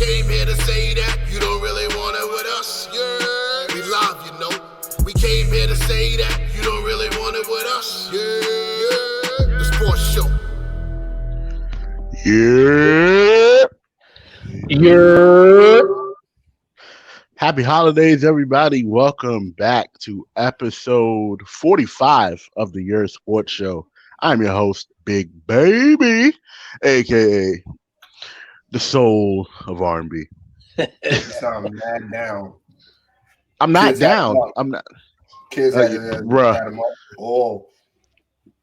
came here to say that you don't really want it with us. Yeah, we love you know. We came here to say that you don't really want it with us. Yeah, the sports show. Yeah. Happy holidays, everybody. Welcome back to episode 45 of the Yerrr Sports Show. I'm your host, Big Baby, a.k.a. the soul of R&B. You sound mad down. I'm not Kids down. I'm not. Kids had bruh. him up. Oh.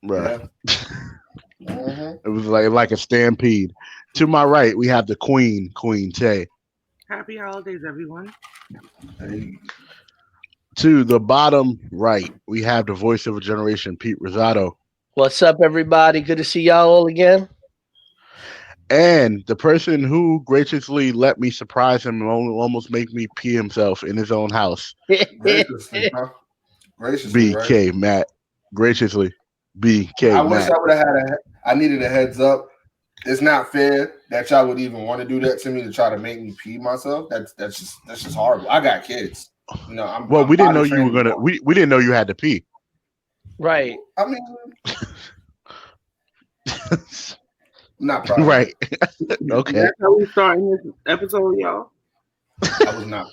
Bruh. Yeah. Mm-hmm. It was like a stampede. To my right, we have the Queen Tay. Happy holidays, everyone. Hey. To the bottom right, we have the voice of a generation, Pete Rosado. What's up, everybody? Good to see y'all all again. And the person who graciously let me surprise him and almost make me pee himself in his own house. Graciously, huh? Graciously, BK right? Matt. Graciously, BK I Matt. wish I would have had I needed a heads up. It's not fair that y'all would even want to do that to me to try to make me pee myself. That's just horrible. I got kids. You know, we didn't know you were gonna. We didn't know you had to pee. Right. I mean, not proud. Right. Okay. That's how we starting this episode, y'all. I was not.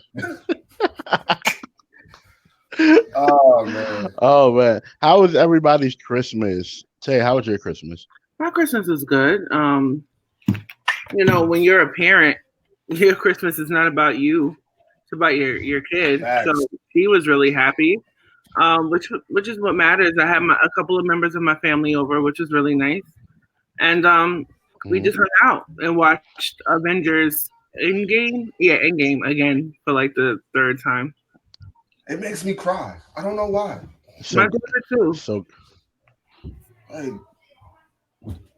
Oh man. Oh man. How was everybody's Christmas? Tay, how was your Christmas? My Christmas is good. You know, when you're a parent, your Christmas is not about you; it's about your kid. Facts. So he was really happy, which is what matters. I had a couple of members of my family over, which was really nice, and we just hung out and watched Avengers Endgame. Yeah, Endgame again for like the third time. It makes me cry. I don't know why. My daughter too. So Like,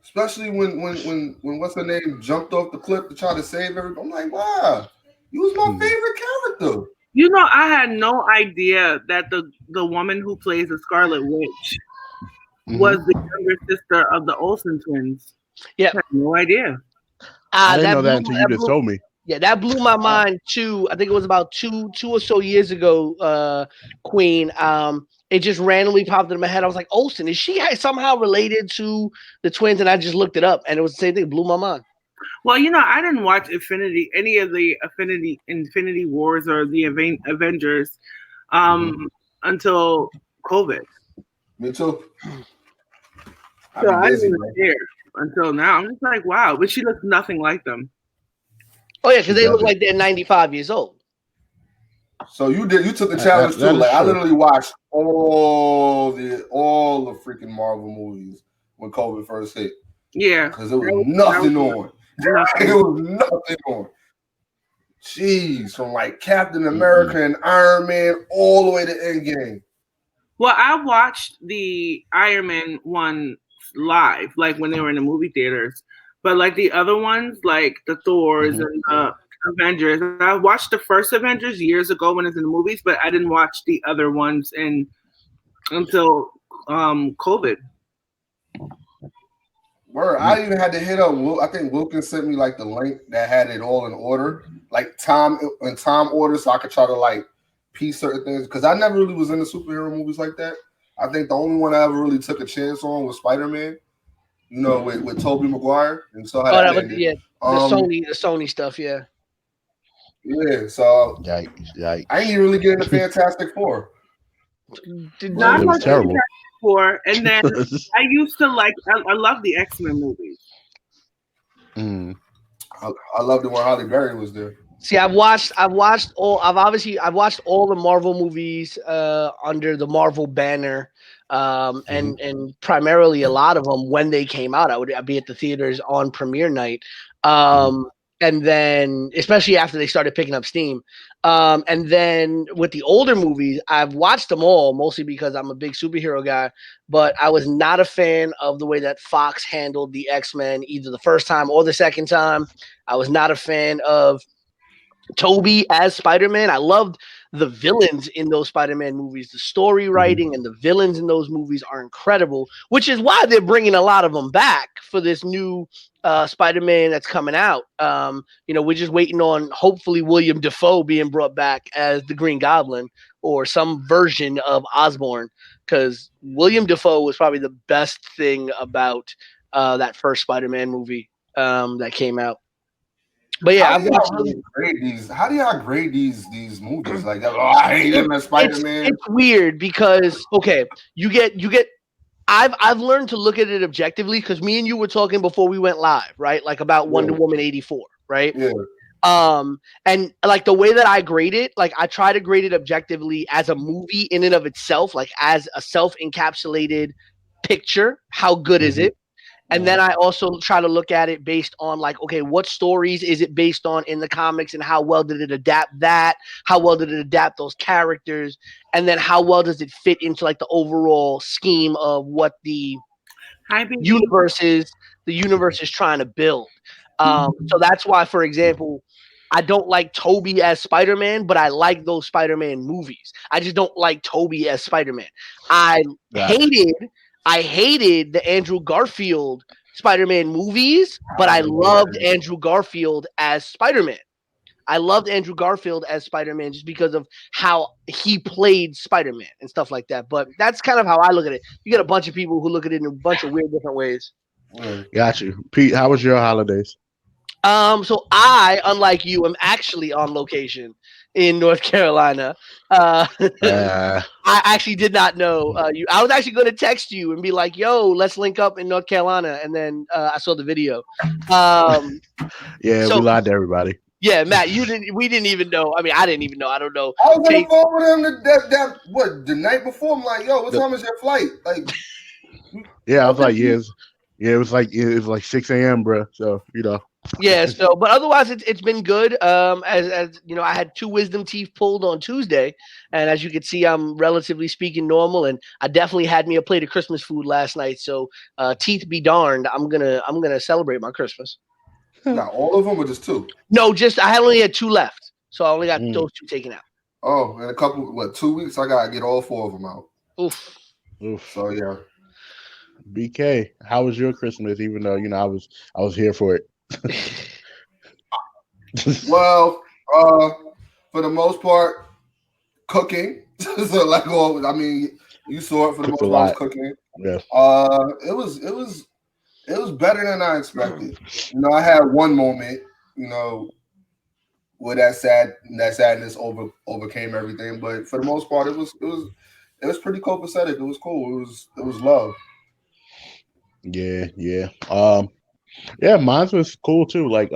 especially when what's her name jumped off the cliff to try to save everybody. I'm like, wow, you was my favorite character. You know, I had no idea that the woman who plays the Scarlet Witch was the younger sister of the Olsen twins. Yeah. I had no idea. I didn't know that until you just told me. Yeah, that blew my mind too. I think it was about two or so years ago, Queen. It just randomly popped into my head. I was like, Olsen, is she somehow related to the twins? And I just looked it up, and it was the same thing. It blew my mind. Well, you know, I didn't watch any of the Infinity Wars or the Avengers until COVID. Me too. So I didn't even care until now. I'm just like, wow, but she looks nothing like them. Oh yeah, because they look like they're 95 years old. So you took the challenge too. Like, I literally watched all the freaking Marvel movies when COVID first hit. Yeah, because there was nothing on. There was nothing on. Jeez, from like Captain America and Iron Man all the way to Endgame. Well, I watched the Iron Man one live, like when they were in the movie theaters. But like the other ones, like the Thors and the Avengers, I watched the first Avengers years ago when it was in the movies, but I didn't watch the other ones until COVID. Word, I even had to hit up. I think Wilkins sent me like the link that had it all in order, like time order, so I could try to like piece certain things. Because I never really was into superhero movies like that. I think the only one I ever really took a chance on was Spider-Man. You know, with Tobey Maguire and so. The Sony stuff, yeah. Yeah, so yikes. I ain't even really getting the Fantastic Four. Not much terrible. Fantastic Four, and then I used to like. I love the X-Men movies. I loved it when Halle Berry was there. See, I've watched all the Marvel movies under the Marvel banner. And primarily a lot of them when they came out, I'd be at the theaters on premiere night. And then especially after they started picking up steam. And then with the older movies, I've watched them all mostly because I'm a big superhero guy, but I was not a fan of the way that Fox handled the X-Men either the first time or the second time. I was not a fan of Toby as Spider-Man. I loved the villains in those Spider-Man movies, the story writing and the villains in those movies are incredible, which is why they're bringing a lot of them back for this new Spider-Man that's coming out. We're just waiting on hopefully William Dafoe being brought back as the Green Goblin or some version of Osborn, because William Dafoe was probably the best thing about that first Spider-Man movie that came out. But yeah, how do y'all grade these movies? Like, I hate him as Spider-Man. It's weird because you get. I've learned to look at it objectively because me and you were talking before we went live, right? Like about Wonder Woman 84, right? Yeah. And like the way that I grade it, like I try to grade it objectively as a movie in and of itself, like as a self-encapsulated picture. How good is it? And then I also try to look at it based on like, okay, what stories is it based on in the comics and how well did it adapt that? How well did it adapt those characters? And then how well does it fit into like the overall scheme of what the universe is trying to build? So that's why, for example, I don't like Tobey as Spider-Man, but I like those Spider-Man movies. I just don't like Tobey as Spider-Man. I hated the Andrew Garfield Spider-Man movies, but I loved Andrew Garfield as Spider-Man. I loved Andrew Garfield as Spider-Man just because of how he played Spider-Man and stuff like that. But that's kind of how I look at it. You get a bunch of people who look at it in a bunch of weird different ways. Got you. Pete, how was your holidays? So I, unlike you, am actually on location in North Carolina. I actually did not know you. I was actually going to text you and be like, "Yo, let's link up in North Carolina." And then I saw the video. We lied to everybody. Yeah, Matt, we didn't even know. I mean, I didn't even know. I don't know. I was on the phone with him the night before. I'm like, "Yo, what time is your flight?" Like, I was like, it was like 6 a.m., bro. So Yeah, so but otherwise it's been good. As you know, I had 2 wisdom teeth pulled on Tuesday, and as you can see, I'm relatively speaking normal, and I definitely had me a plate of Christmas food last night. So teeth be darned, I'm gonna celebrate my Christmas. Not all of them, or just 2? No, I only had 2 left, so I only got those 2 taken out. Oh, in a couple 2 weeks, I gotta get all 4 of them out. Oof. So yeah. BK, how was your Christmas? Even though I was here for it. Well, for the most part, cooking. So like, you saw it for the most part, cooking. Yeah. It was better than I expected. I had one moment, where that sadness overcame everything. But for the most part, it was pretty copacetic. It was cool. It was love. Yeah. Yeah, mine was cool too. Like,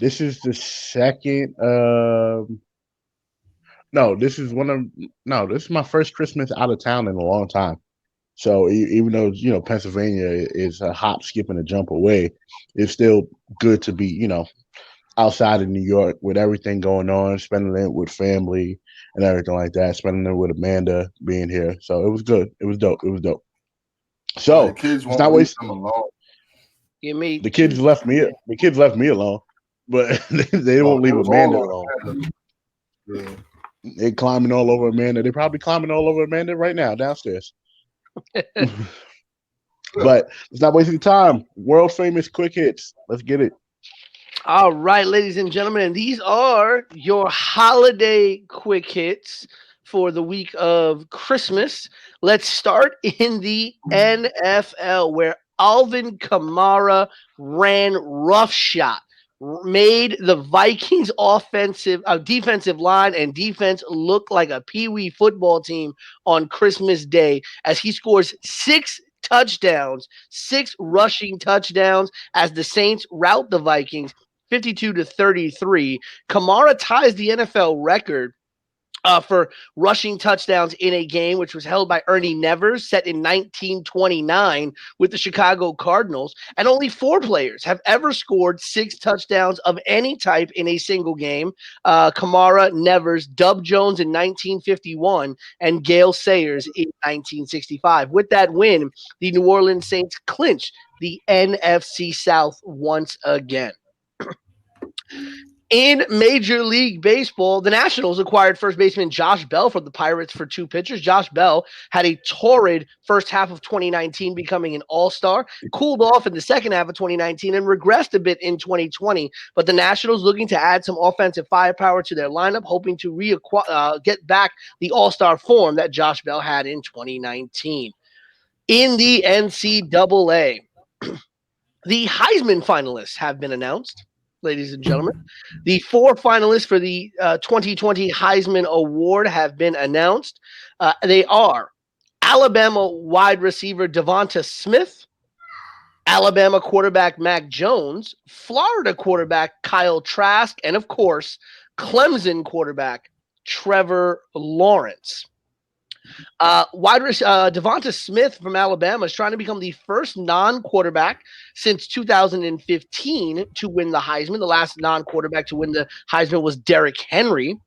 this is the second. This is my first Christmas out of town in a long time. So even though Pennsylvania is a hop, skip, and a jump away, it's still good to be outside of New York with everything going on, spending it with family and everything like that. Spending it with Amanda being here, so it was good. It was dope. So the kids it's not wasting them alone. The kids left me. The kids left me alone, but they won't leave Amanda alone. Yeah. They're climbing all over Amanda. They're probably climbing all over Amanda right now downstairs. But it's not wasting time. World famous quick hits. Let's get it. All right, ladies and gentlemen, and these are your holiday quick hits for the week of Christmas. Let's start in the NFL, where Alvin Kamara ran roughshod, made the Vikings defensive line and defense look like a peewee football team on Christmas Day as he scores 6 touchdowns, 6 rushing touchdowns as the Saints rout the Vikings 52-33. Kamara ties the NFL record for rushing touchdowns in a game, which was held by Ernie Nevers, set in 1929 with the Chicago Cardinals. And only 4 players have ever scored 6 touchdowns of any type in a single game. Kamara, Nevers, Dub Jones in 1951, and Gale Sayers in 1965. With that win, the New Orleans Saints clinched the NFC South once again. In Major League Baseball, the Nationals acquired first baseman Josh Bell from the Pirates for 2 pitchers. Josh Bell had a torrid first half of 2019, becoming an all-star, cooled off in the second half of 2019, and regressed a bit in 2020. But the Nationals looking to add some offensive firepower to their lineup, hoping to get back the all-star form that Josh Bell had in 2019. In the NCAA, the Heisman finalists have been announced. Ladies and gentlemen, the 4 finalists for the 2020 Heisman Award have been announced. They are Alabama wide receiver Devonta Smith, Alabama quarterback Mac Jones, Florida quarterback Kyle Trask, and of course, Clemson quarterback Trevor Lawrence. Devonta Smith from Alabama is trying to become the first non-quarterback since 2015 to win the Heisman. The last non-quarterback to win the Heisman was Derrick Henry.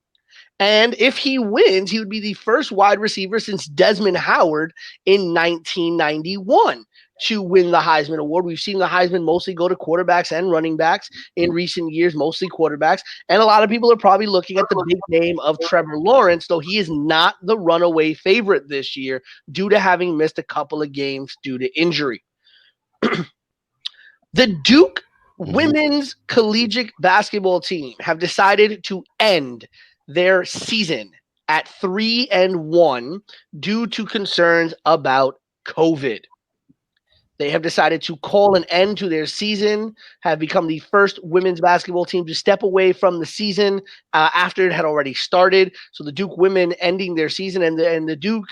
And if he wins, he would be the first wide receiver since Desmond Howard in 1991 to win the Heisman Award. We've seen the Heisman mostly go to quarterbacks and running backs in recent years, mostly quarterbacks. And a lot of people are probably looking at the big name of Trevor Lawrence, though he is not the runaway favorite this year due to having missed a couple of games due to injury. The Duke women's collegiate basketball team have decided to end their season at 3-1 due to concerns about COVID. They have decided to call an end to their season, have become the first women's basketball team to step away from the season after it had already started. So the Duke women ending their season, and the Duke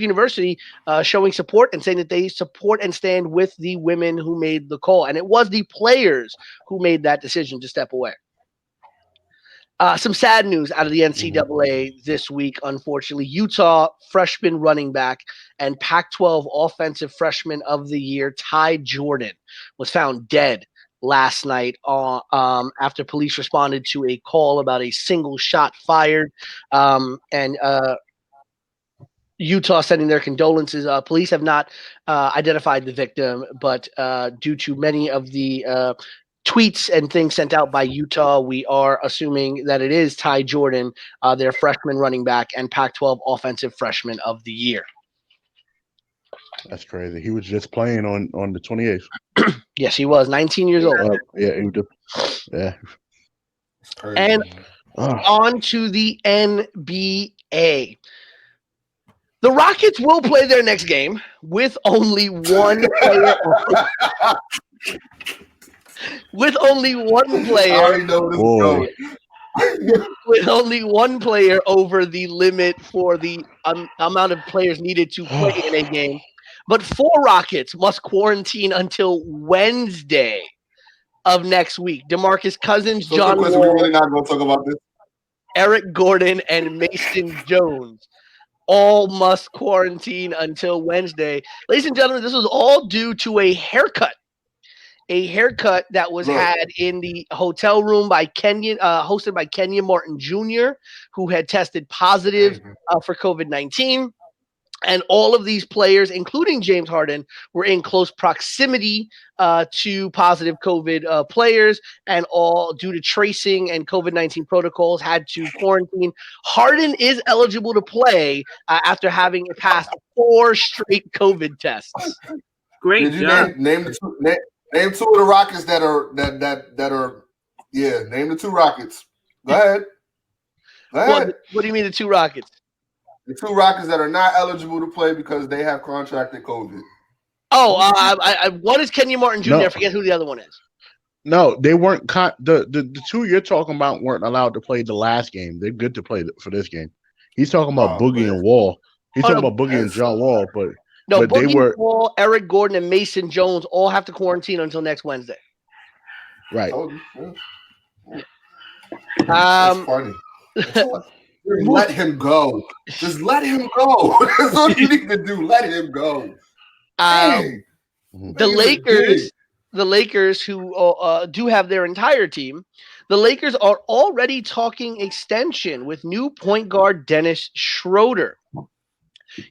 University showing support and saying that they support and stand with the women who made the call. And it was the players who made that decision to step away. Some sad news out of the NCAA this week, unfortunately. Utah freshman running back and Pac-12 offensive freshman of the year, Ty Jordan, was found dead last night after police responded to a call about a single shot fired. And Utah sending their condolences. Police have not identified the victim, but due to many of the tweets and things sent out by Utah, we are assuming that it is Ty Jordan, their freshman running back and Pac-12 offensive freshman of the year. That's crazy. He was just playing on the 28th. Yes, he was 19 years old. Yeah, he did. Yeah. And on to the NBA. The Rockets will play their next game with only one player. With only one player. I already know this is going. With only one player over the limit for the amount of players needed to play in a game. But 4 Rockets must quarantine until Wednesday of next week. DeMarcus Cousins, John Wall, we're really not going to talk about this. Eric Gordon, and Mason Jones all must quarantine until Wednesday. Ladies and gentlemen, this was all due to a haircut that was had in the hotel room by hosted by Kenyon Martin Jr., who had tested positive for COVID-19. And all of these players, including James Harden, were in close proximity to positive COVID players, and all due to tracing and COVID-19 protocols had to quarantine. Harden is eligible to play after having passed 4 straight COVID tests. Great job. Name 2 of the Rockets that are name the 2 Rockets. Go ahead. What do you mean the 2 Rockets? The 2 Rockets that are not eligible to play because they have contracted COVID. One is Kenyon Martin Jr. I forget who the other one is. No, they weren't. The 2 you're talking about weren't allowed to play the last game. They're good to play for this game. He's talking about Boogie and Wall. He's talking about Boogie and John Wall, but Boogie, they were Wall, Eric Gordon, and Mason Jones all have to quarantine until next Wednesday. Right. That's funny. Let him go. Just let him go. That's all you need to do. Let him go. The Lakers, who do have their entire team, the Lakers are already talking extension with new point guard Dennis Schroeder.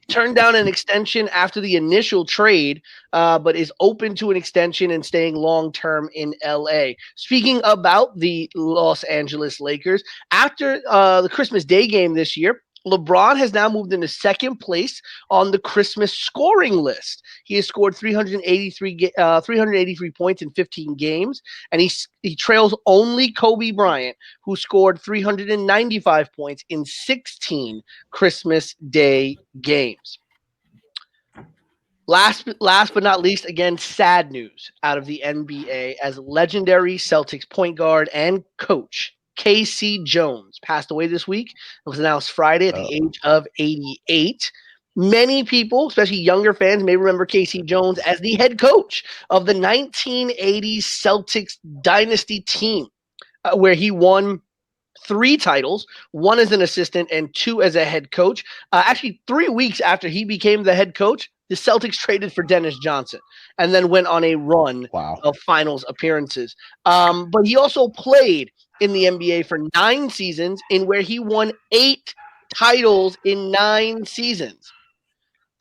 Turned down an extension after the initial trade, but is open to an extension and staying long-term in LA. Speaking about the Los Angeles Lakers, after the Christmas Day game this year, LeBron has now moved into second place on the Christmas scoring list. He has scored 383 points in 15 games, and he trails only Kobe Bryant, who scored 395 points in 16 Christmas Day games. Last but not least, again, sad news out of the NBA as legendary Celtics point guard and coach K.C. Jones passed away this week. It was announced Friday at the age of 88. Many people, especially younger fans, may remember K.C. Jones as the head coach of the 1980s Celtics dynasty team, where he won 3 titles, 1 as an assistant and 2 as a head coach. Actually, 3 weeks after he became the head coach, the Celtics traded for Dennis Johnson and then went on a run of finals appearances. But he also played in the NBA for 9 seasons, in where he won 8 titles in 9 seasons.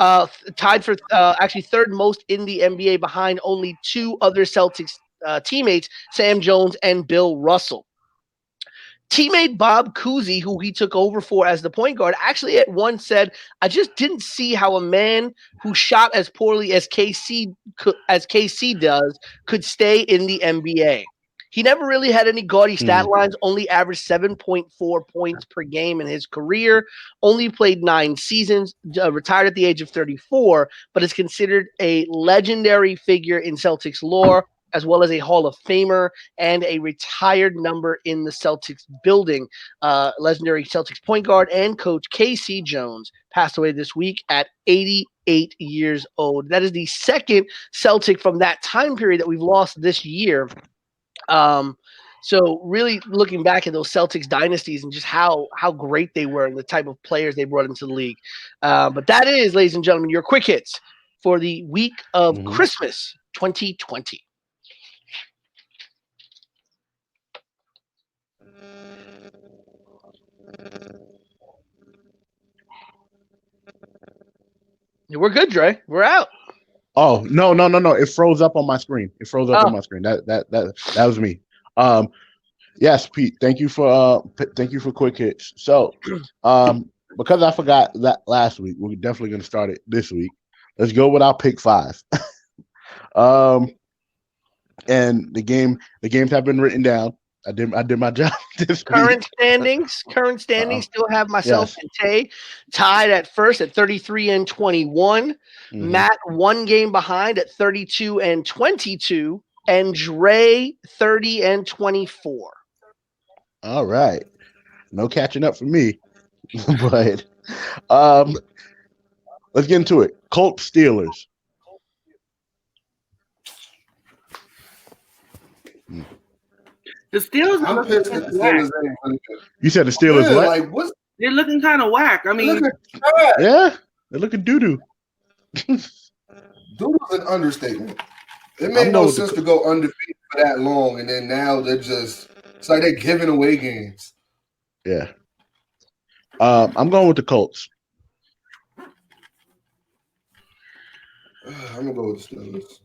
Tied for actually third most in the NBA behind only 2 other Celtics teammates, Sam Jones and Bill Russell. Teammate Bob Cousy, who he took over for as the point guard, actually at once said, "I just didn't see how a man who shot as poorly as KC does could stay in the NBA." He never really had any gaudy stat lines, only averaged 7.4 points per game in his career, only played 9 seasons, retired at the age of 34, but is considered a legendary figure in Celtics lore, as well as a Hall of Famer and a retired number in the Celtics building. Legendary Celtics point guard and coach K.C. Jones passed away this week at 88 years old. That is the second Celtic from that time period that we've lost this year. So really looking back at those Celtics dynasties and just how great they were and the type of players they brought into the league. But that is, ladies and gentlemen, your quick hits for the week of Christmas 2020. We're good, Dre. We're out. Oh, no. It froze up on my screen. On my screen. That was me. Yes, Pete. Thank you for quick hits. So, because I forgot that last week, we're definitely going to start it this week. Let's go with our pick 5. And the games have been written down. I did my job this Current week. standings still have myself and Tay tied at first at 33 and 21. Matt 1 game behind at 32 and 22, and Dre 30 and 24. All right. No catching up for me. But let's get into it. Colts Steelers. The Steelers. I'm pissed that the Steelers ain't really good. You said the Steelers what? Like, they're looking kind of whack. I mean, yeah, they're looking doo-doo. Doo-doo's an understatement. It made no sense to go undefeated for that long, and then now it's like they're giving away games. Yeah. I'm going with the Colts. I'm gonna go with the Steelers.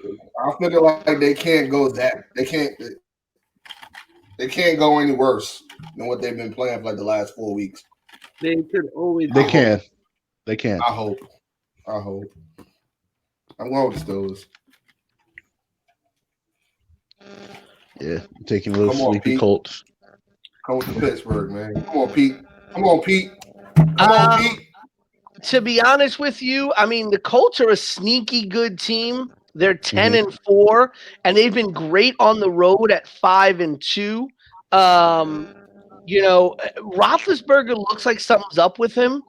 I feel like they can't go they can't go any worse than what they've been playing for like the last 4 weeks. They could always. They can. I hope. I'm going with the Steelers. Yeah, I'm taking a little sleepy Pete. Colts. Come with the Pittsburgh, man. Come on, Pete. Come on, Pete. To be honest with you, I mean, the Colts are a sneaky good team. They're 10 and 4, and they've been great on the road at 5 and 2. Roethlisberger looks like something's up with him.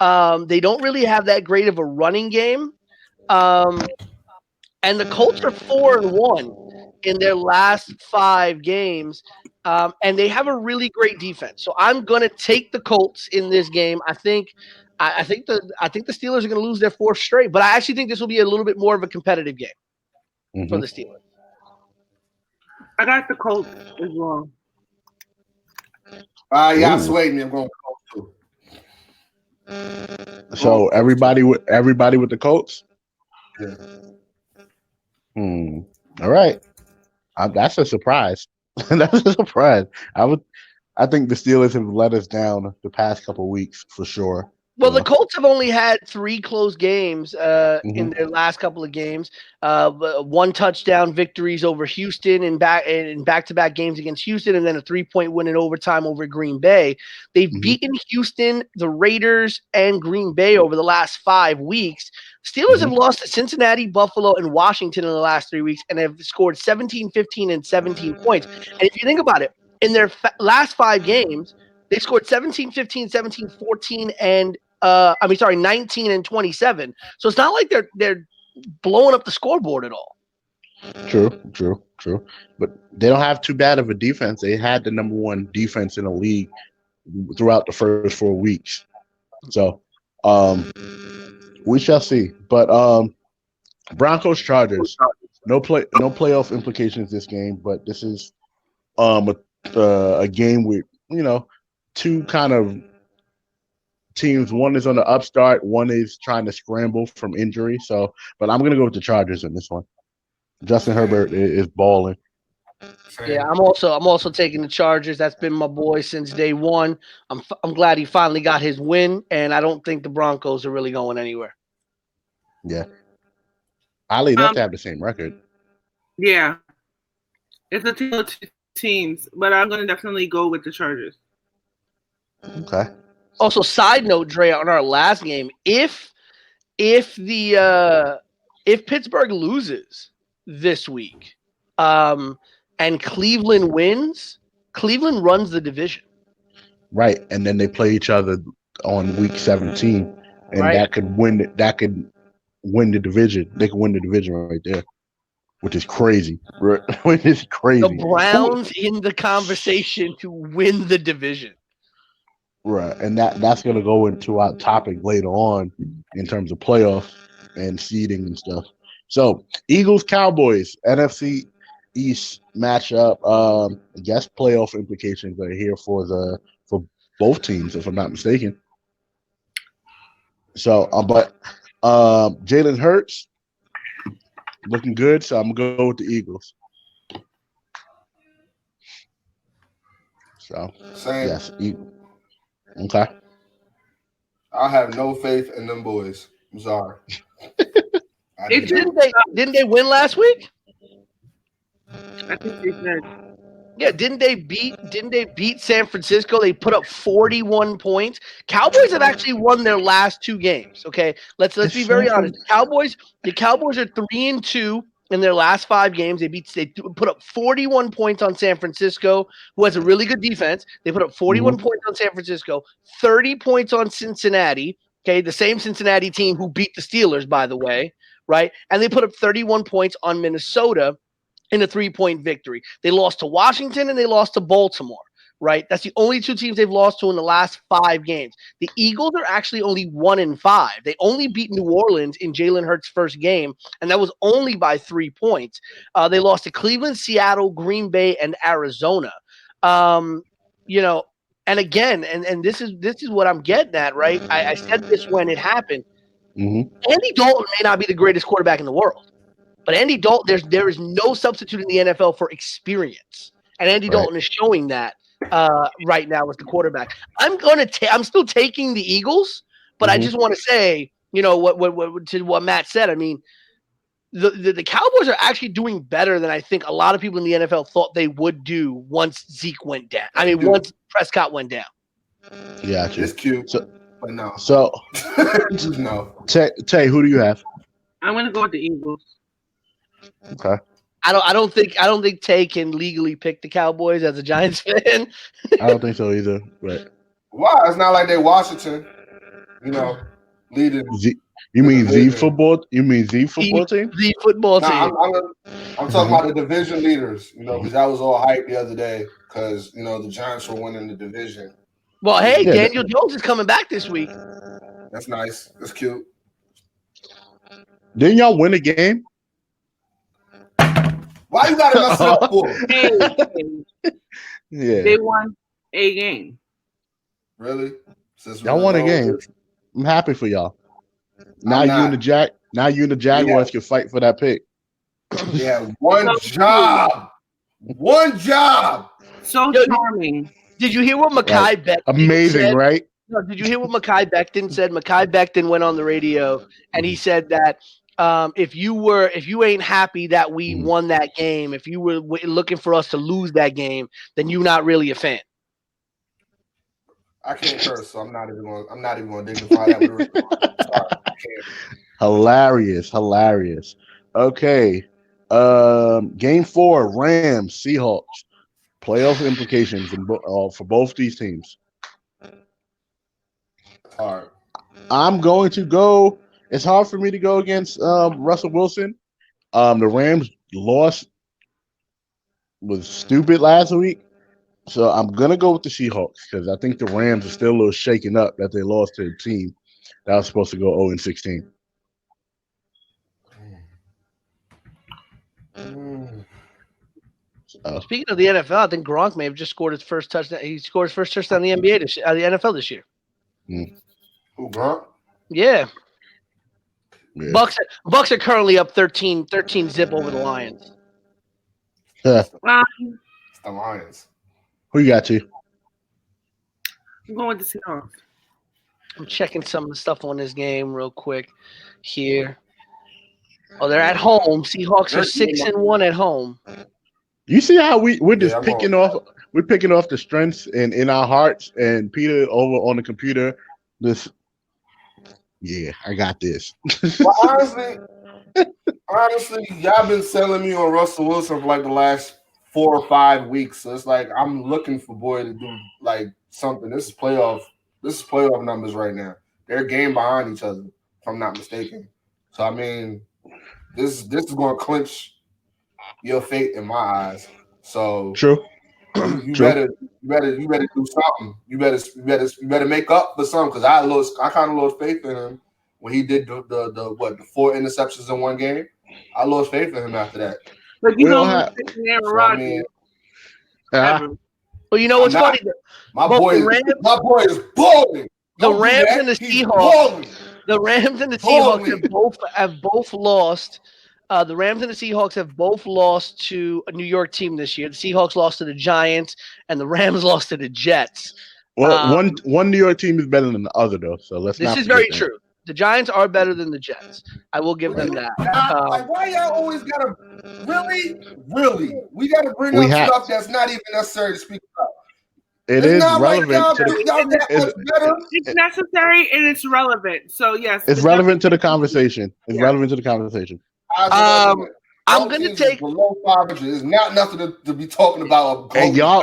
They don't really have that great of a running game. And the Colts are 4 and 1 in their last 5 games. And they have a really great defense. So I'm going to take the Colts in this game. I think the Steelers are going to lose their 4th straight, but I actually think this will be a little bit more of a competitive game for the Steelers. I got the Colts as well. Y'all swayed me. I'm going Colts too. So everybody with the Colts. Yeah. All right. That's a surprise. That's a surprise. I think the Steelers have let us down the past couple of weeks for sure. Well, the Colts have only had 3 close games in their last couple of games. 1 touchdown victories over Houston in back-to-back games against Houston, and then a 3-point win in overtime over Green Bay. They've beaten Houston, the Raiders, and Green Bay over the last 5 weeks. Steelers have lost to Cincinnati, Buffalo, and Washington in the last 3 weeks, and have scored 17, 15, and 17 points. And if you think about it, in their last 5 games, they scored 17, 15, 17, 14, and 19 and 27. So it's not like they're blowing up the scoreboard at all. True. But they don't have too bad of a defense. They had the number 1 defense in the league throughout the first 4 weeks. So we shall see. But Broncos Chargers, no playoff implications this game, but this is a game with, 2 kind of teams. One is on the upstart, one is trying to scramble from injury. So, but I'm gonna go with the Chargers in this one. Justin Herbert is balling. Yeah, I'm also taking the Chargers. That's been my boy since day one. I'm glad he finally got his win, and I don't think the Broncos are really going anywhere. Yeah, Ali, they have to have the same record. Yeah, it's a team of 2 teams, but I'm gonna definitely go with the Chargers. Okay. Also, side note, Dre, on our last game, if Pittsburgh loses this week, and Cleveland wins, Cleveland runs the division. Right, and then they play each other on week 17, and that could win the division. They could win the division right there, which is crazy. Which is crazy. The Browns in the conversation to win the division. Right, and that's going to go into our topic later on in terms of playoff and seeding and stuff. So, Eagles Cowboys NFC East matchup. I guess playoff implications are here for both teams, if I'm not mistaken. So, but Jalen Hurts looking good, so I'm going to go with the Eagles. So, Same. yes, okay. I have no faith in them boys. I'm sorry. Didn't they win last week? I think they did. Yeah, didn't they beat San Francisco? They put up 41 points. Cowboys have actually won their last 2 games. Okay, let's be very honest. The Cowboys are 3-2 in their last 5 games. They put up 41 points on San Francisco, who has a really good defense. They put up 41 points on San Francisco, 30 points on Cincinnati. Okay, the same Cincinnati team who beat the Steelers, by the way, right? And they put up 31 points on Minnesota in a 3-point victory. They lost to Washington and they lost to Baltimore, right? That's the only 2 teams they've lost to in the last 5 games. The Eagles are actually only 1-5. They only beat New Orleans in Jalen Hurts' first game, and that was only by 3 points. They lost to Cleveland, Seattle, Green Bay, and Arizona. And again, and this is what I'm getting at, right? I said this when it happened. Andy Dalton may not be the greatest quarterback in the world, but Andy Dalton, there is no substitute in the NFL for experience, and Andy Dalton is showing that right now as the quarterback. I'm still taking the Eagles, but I just want to say, what Matt said. I mean, the Cowboys are actually doing better than I think a lot of people in the NFL thought they would do once Zeke went down. I mean, once Prescott went down. Yeah, it's cute, but no. So, no. Tay, who do you have? I'm gonna go with the Eagles. Okay. I don't think Tay can legally pick the Cowboys as a Giants fan. I don't think so either. But why? It's not like they Washington, leading. You mean Z football? You mean Z football team? Z football team. I'm talking about the division leaders. Because that was all hype the other day. Because the Giants were winning the division. Well, hey, Daniel Jones is coming back this week. That's nice. That's cute. Didn't y'all win a game? Why you gotta mess it up for? Yeah. They won a game. Really? Y'all won a game. I'm happy for y'all. Now I'm you and the Jaguars can fight for that pick. Yeah, one job. One job. So charming. Did you hear what Mekhi Becton Amazing, said? right? No, did you hear what Mekhi Becton said? Mekhi Becton went on the radio and he said that if you ain't happy that we won that game, if you were looking for us to lose that game, then you're not really a fan. I can't curse, so I'm not even going to dignify that with a response. Sorry, I can't. Hilarious. Okay. Game 4, Rams, Seahawks. Playoff implications for both these teams. Hard. I'm going to go. It's hard for me to go against Russell Wilson. The Rams loss was stupid last week. So I'm going to go with the Seahawks because I think the Rams are still a little shaken up that they lost to a team that was supposed to go 0-16. Speaking of the NFL, I think Gronk may have just scored his first touchdown. He scored his first touchdown in the NBA the NFL this year. Who, Gronk? Yeah. Yeah. Bucks are currently up 13 zip over the Lions. It's the Lions. Who you got, Chief? I'm going to Seahawks. I'm checking some of the stuff on this game real quick here. Oh, they're at home. Seahawks are 6-1 at home. You see how we're just picking off the strengths in our hearts, and Peter over on the computer. I got this. But honestly, y'all been selling me on Russell Wilson for like the last 4 or 5 weeks. So it's like I'm looking for boy to do like something. This is playoff numbers right now. They're a game behind each other, if I'm not mistaken. So I mean, this is going to clinch your fate in my eyes. So True. You better do something. You better make up for something because I kind of lost faith in him when he did the 4 interceptions in one game. I lost faith in him after that. But you know, Aaron Rodgers. Well, you know what's funny? My boy is balling. The Rams and the Seahawks. The Rams and the Seahawks have both lost. The Rams and the Seahawks have both lost to a New York team this year. The Seahawks lost to the Giants, and the Rams lost to the Jets. Um, Well, one New York team is better than the other, though. So let's. This is very true. The Giants are better than the Jets. I will give them that. Why y'all always gotta really? We gotta bring up stuff that's not even necessary to speak about. It is relevant. It's necessary and it's relevant. So yes, it's relevant to the conversation. It's relevant to the conversation. I'm gonna take below 500. It's not nothing to be talking about. And y'all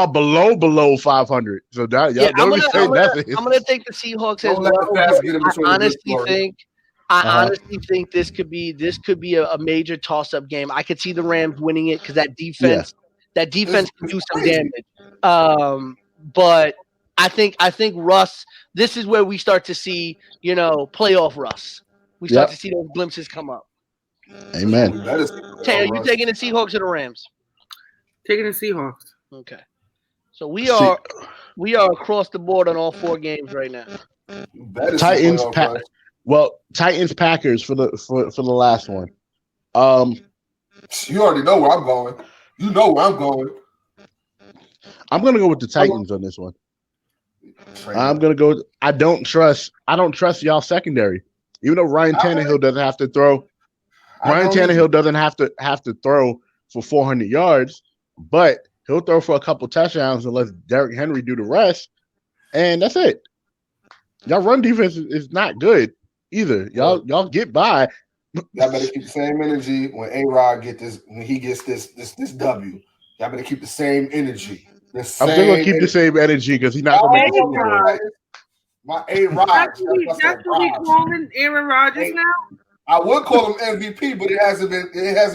below 500. So that I'm gonna take the Seahawks as well. I honestly think this could be a major toss-up game. I could see the Rams winning it because that defense can do some damage. But I think Russ. This is where we start to see playoff Russ. We start to see those glimpses come up. Amen. Tay, are you taking the Seahawks or the Rams? Taking the Seahawks. Okay. So we are across the board on all 4 games right now. Titans Packers for the last one. You already know where I'm going. You know where I'm going. I'm gonna go with the Titans on this one. I'm gonna go. I don't trust y'all secondary. Even though Ryan Tannehill doesn't have to throw. Ryan Tannehill doesn't have to throw for 400 yards, but he'll throw for a couple touchdowns and let Derrick Henry do the rest, and that's it. Y'all run defense is not good either. Y'all get by. Y'all better keep the same energy when A-Rod gets this W. Y'all better keep the same energy. I'm still gonna keep the same energy because he's not gonna make it. My A-Rod. That's what we calling Aaron Rodgers now. I would call him MVP, but it hasn't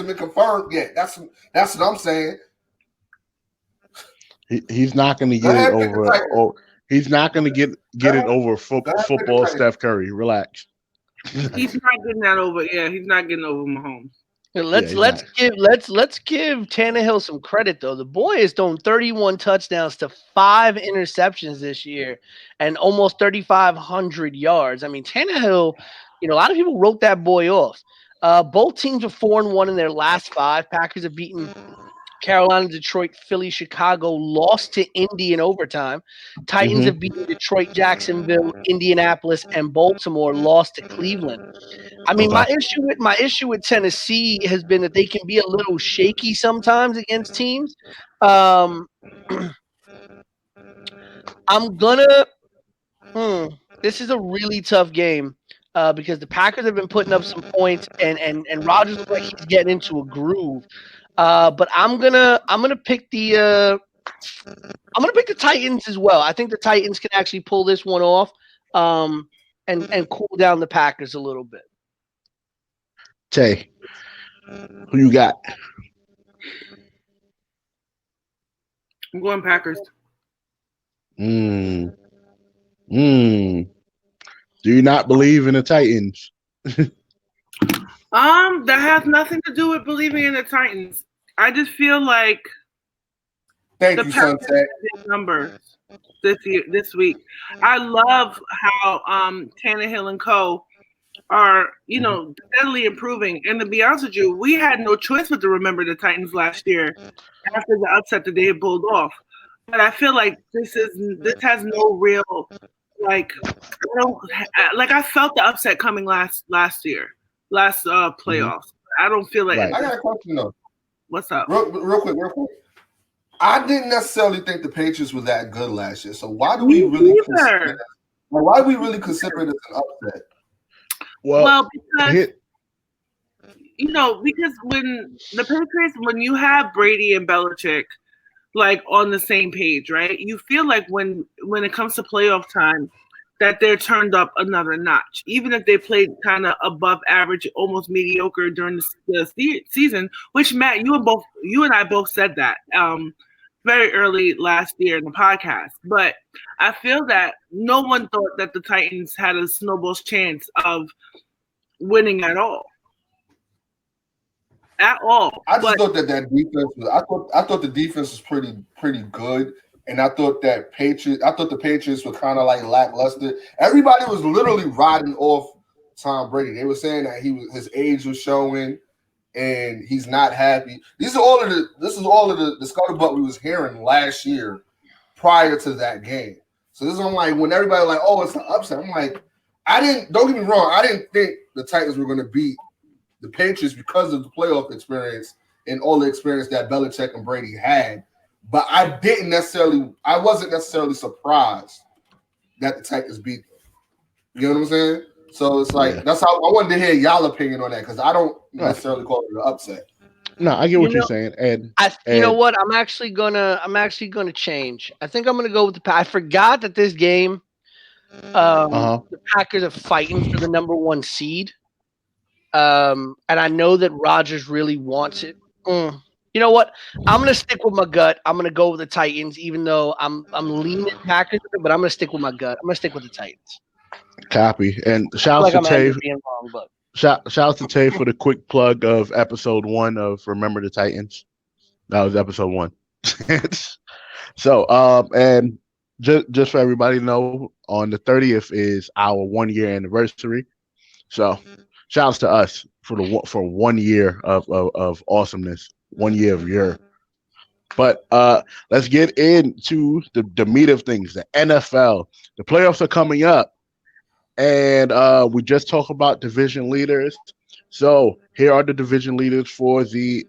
been confirmed yet. That's what I'm saying. He's not going to get it over. He's not going to get it over football. Steph Curry, relax. He's not getting that over. Yeah, he's not getting over Mahomes. Let's exactly. give Tannehill some credit though. The boy has thrown 31 touchdowns to 5 interceptions this year, and almost 3,500 yards. I mean, Tannehill. A lot of people wrote that boy off. Both teams are 4-1 in their last 5. Packers have beaten Carolina, Detroit, Philly, Chicago, lost to Indy in overtime. Titans have beaten Detroit, Jacksonville, Indianapolis, and Baltimore, lost to Cleveland. I mean, Okay. my issue with Tennessee has been that they can be a little shaky sometimes against teams. I'm gonna. This is a really tough game because the Packers have been putting up some points, and Rodgers looks like he's getting into a groove. But I'm gonna pick the Titans as well. I think the Titans can actually pull this one off, and cool down the Packers a little bit. Tay, who you got? I'm going Packers. Do you not believe in the Titans? That has nothing to do with believing in the Titans. I just feel like Thank the you, Packers Sunset. have numbers this week. I love how Tannehill and co are, steadily improving. And to be honest with you, we had no choice but to remember the Titans last year after the upset that they had pulled off. But I feel like this has no real I felt the upset coming last playoffs. I don't feel like I got a question though. What's up? Real quick. I didn't necessarily think the Patriots were that good last year. So why do we really consider it an upset? Well, because because when the Patriots, when you have Brady and Belichick on the same page, right? You feel like when it comes to playoff time, that they're turned up another notch, even if they played kind of above average, almost mediocre during the season. Which Matt, you and I both said that very early last year in the podcast. But I feel that no one thought that the Titans had a snowball's chance of winning at all. I just thought that defense was. I thought the defense was pretty good. And I thought the Patriots were kind of lackluster. Everybody was literally riding off Tom Brady. They were saying that his age was showing, and he's not happy. This is all of the scuttlebutt we was hearing last year, prior to that game. So this is when everybody oh, it's an upset. I'm like, don't get me wrong, I didn't think the Titans were going to beat the Patriots because of the playoff experience and all the experience that Belichick and Brady had. But I wasn't necessarily surprised that the Titans beat them. You know what I'm saying? So it's that's how I wanted to hear y'all opinion on that, because I don't necessarily call it an upset. No, I get what you're saying. And you know what? I'm actually gonna change. I think I'm gonna go with the Packers. I forgot that this game, the Packers are fighting for the number 1 seed. And I know that Rodgers really wants it. You know what? I'm gonna stick with my gut. I'm gonna go with the Titans, even though I'm leaning Packers, but I'm gonna stick with my gut. I'm gonna stick with the Titans. Copy. And shout out to Tay. Wrong, but. Shout out to Tay for the quick plug of episode 1 of Remember the Titans. That was episode 1. So, and just for everybody to know, on the 30th is our 1-year anniversary. So, shout outs to us for 1 year of awesomeness. 1 year of Yerrr. But let's get into the meat of things. The NFL. The playoffs are coming up. And we just talked about division leaders. So here are the division leaders for the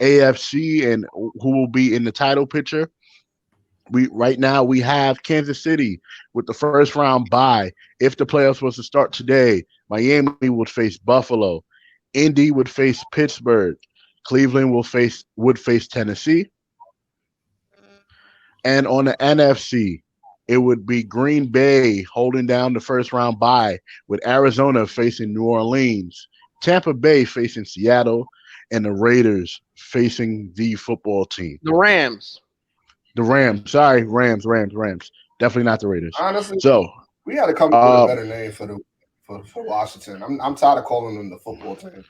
AFC and who will be in the title picture. Right now we have Kansas City with the first round bye. If the playoffs was to start today, Miami would face Buffalo. Indy would face Pittsburgh. Cleveland would face Tennessee. And on the NFC, it would be Green Bay holding down the first round bye, with Arizona facing New Orleans, Tampa Bay facing Seattle, and the Raiders facing the football team. The Rams. Sorry, Rams. Definitely not the Raiders. Honestly, so we had to come up with a better name for Washington. I'm tired of calling them the football team.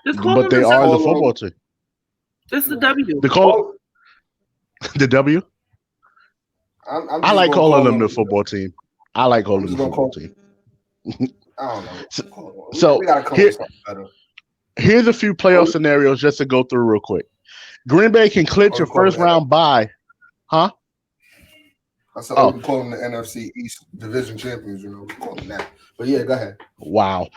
Just call But them they the are the W. football team. Just the W. They call the W. I'm I just like gonna calling call them the football team. I like calling them I'm the just football gonna team. I don't know. So we gotta come here- with something better. Here's a few playoff scenarios just to go through real quick. Green Bay can clinch a first round bye. Huh? I said, we call them the NFC East Division champions, you know, we call them that. But yeah, go ahead. Wow.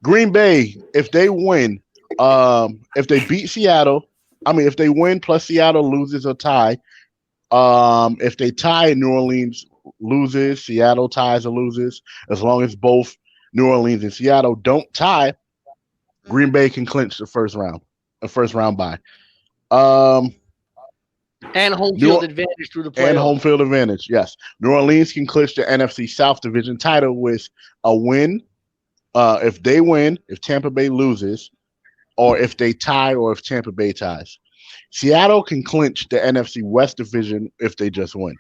Green Bay, if they win, if they beat Seattle, if they win plus Seattle loses or tie, if they tie, New Orleans loses, Seattle ties or loses. As long as both New Orleans and Seattle don't tie, Green Bay can clinch the first round bye. And home field advantage through the playoffs. And home field advantage, yes. New Orleans can clinch the NFC South Division title with a win. If they win, if Tampa Bay loses, or if they tie, or if Tampa Bay ties. Seattle can clinch the NFC West Division if they just win.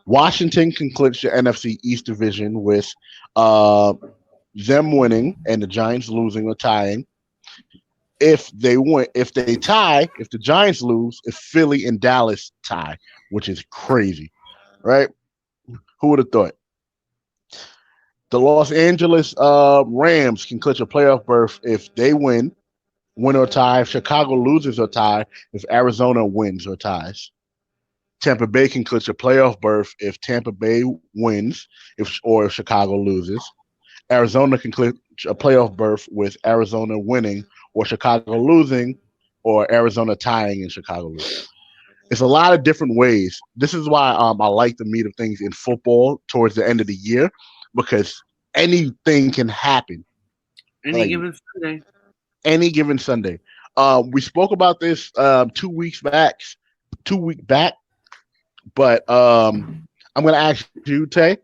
Washington can clinch the NFC East Division with them winning and the Giants losing or tying. If they win, if they tie, if the Giants lose, if Philly and Dallas tie, which is crazy, right? Who would have thought? The Los Angeles Rams can clinch a playoff berth if they win or tie. If Chicago loses or tie, if Arizona wins or ties. Tampa Bay can clinch a playoff berth if Tampa Bay wins, if Chicago loses. Arizona can clinch a playoff berth with Arizona winning or Chicago losing, or Arizona tying and Chicago losing. It's a lot of different ways. This is why I like the meat of things in football towards the end of the year, because anything can happen. Any given Sunday. Any given Sunday. We spoke about this 2 weeks back. But I'm going to ask you, Tay,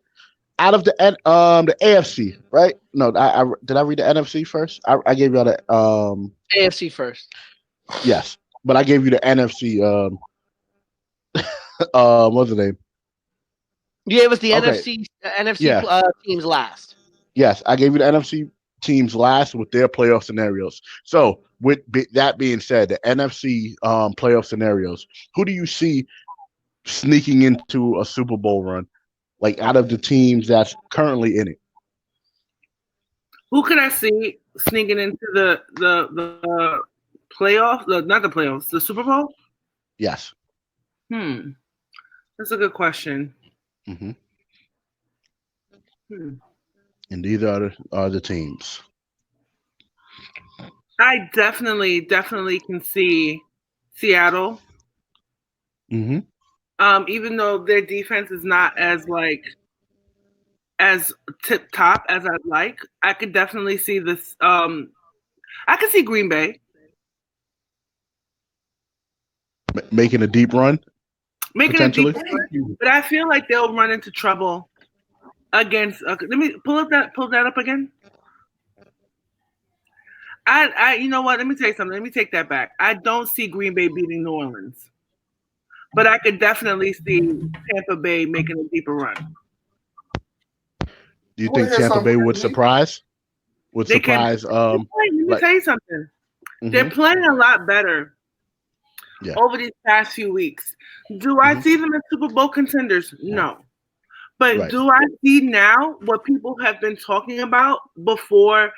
out of the AFC, right? No, I did I read the NFC first? I gave you all the AFC first. Yes, but I gave you the NFC. What's the name? You gave us the Okay. NFC teams last. Yes, I gave you the NFC teams last with their playoff scenarios. So, with that being said, the NFC playoff scenarios, who do you see sneaking into a Super Bowl run, like out of the teams that's currently in it? Who could I see sneaking into the playoffs? Not the playoffs, the Super Bowl? Yes. That's a good question. Mm-hmm. And these are the teams. I definitely can see Seattle. Mm-hmm. Even though their defense is not as tip top as I'd like, I could definitely see this. I could see Green Bay making a deep run. Potentially. But I feel like they'll run into trouble against. Let me pull that up again. You know what? Let me tell you something. Let me take that back. I don't see Green Bay beating New Orleans, but I could definitely see Tampa Bay making a deeper run. Do you think Tampa Bay would surprise? Let me tell you something. Mm-hmm. They're playing a lot better over these past few weeks. Do I see them as Super Bowl contenders? No. But do I see now what people have been talking about before,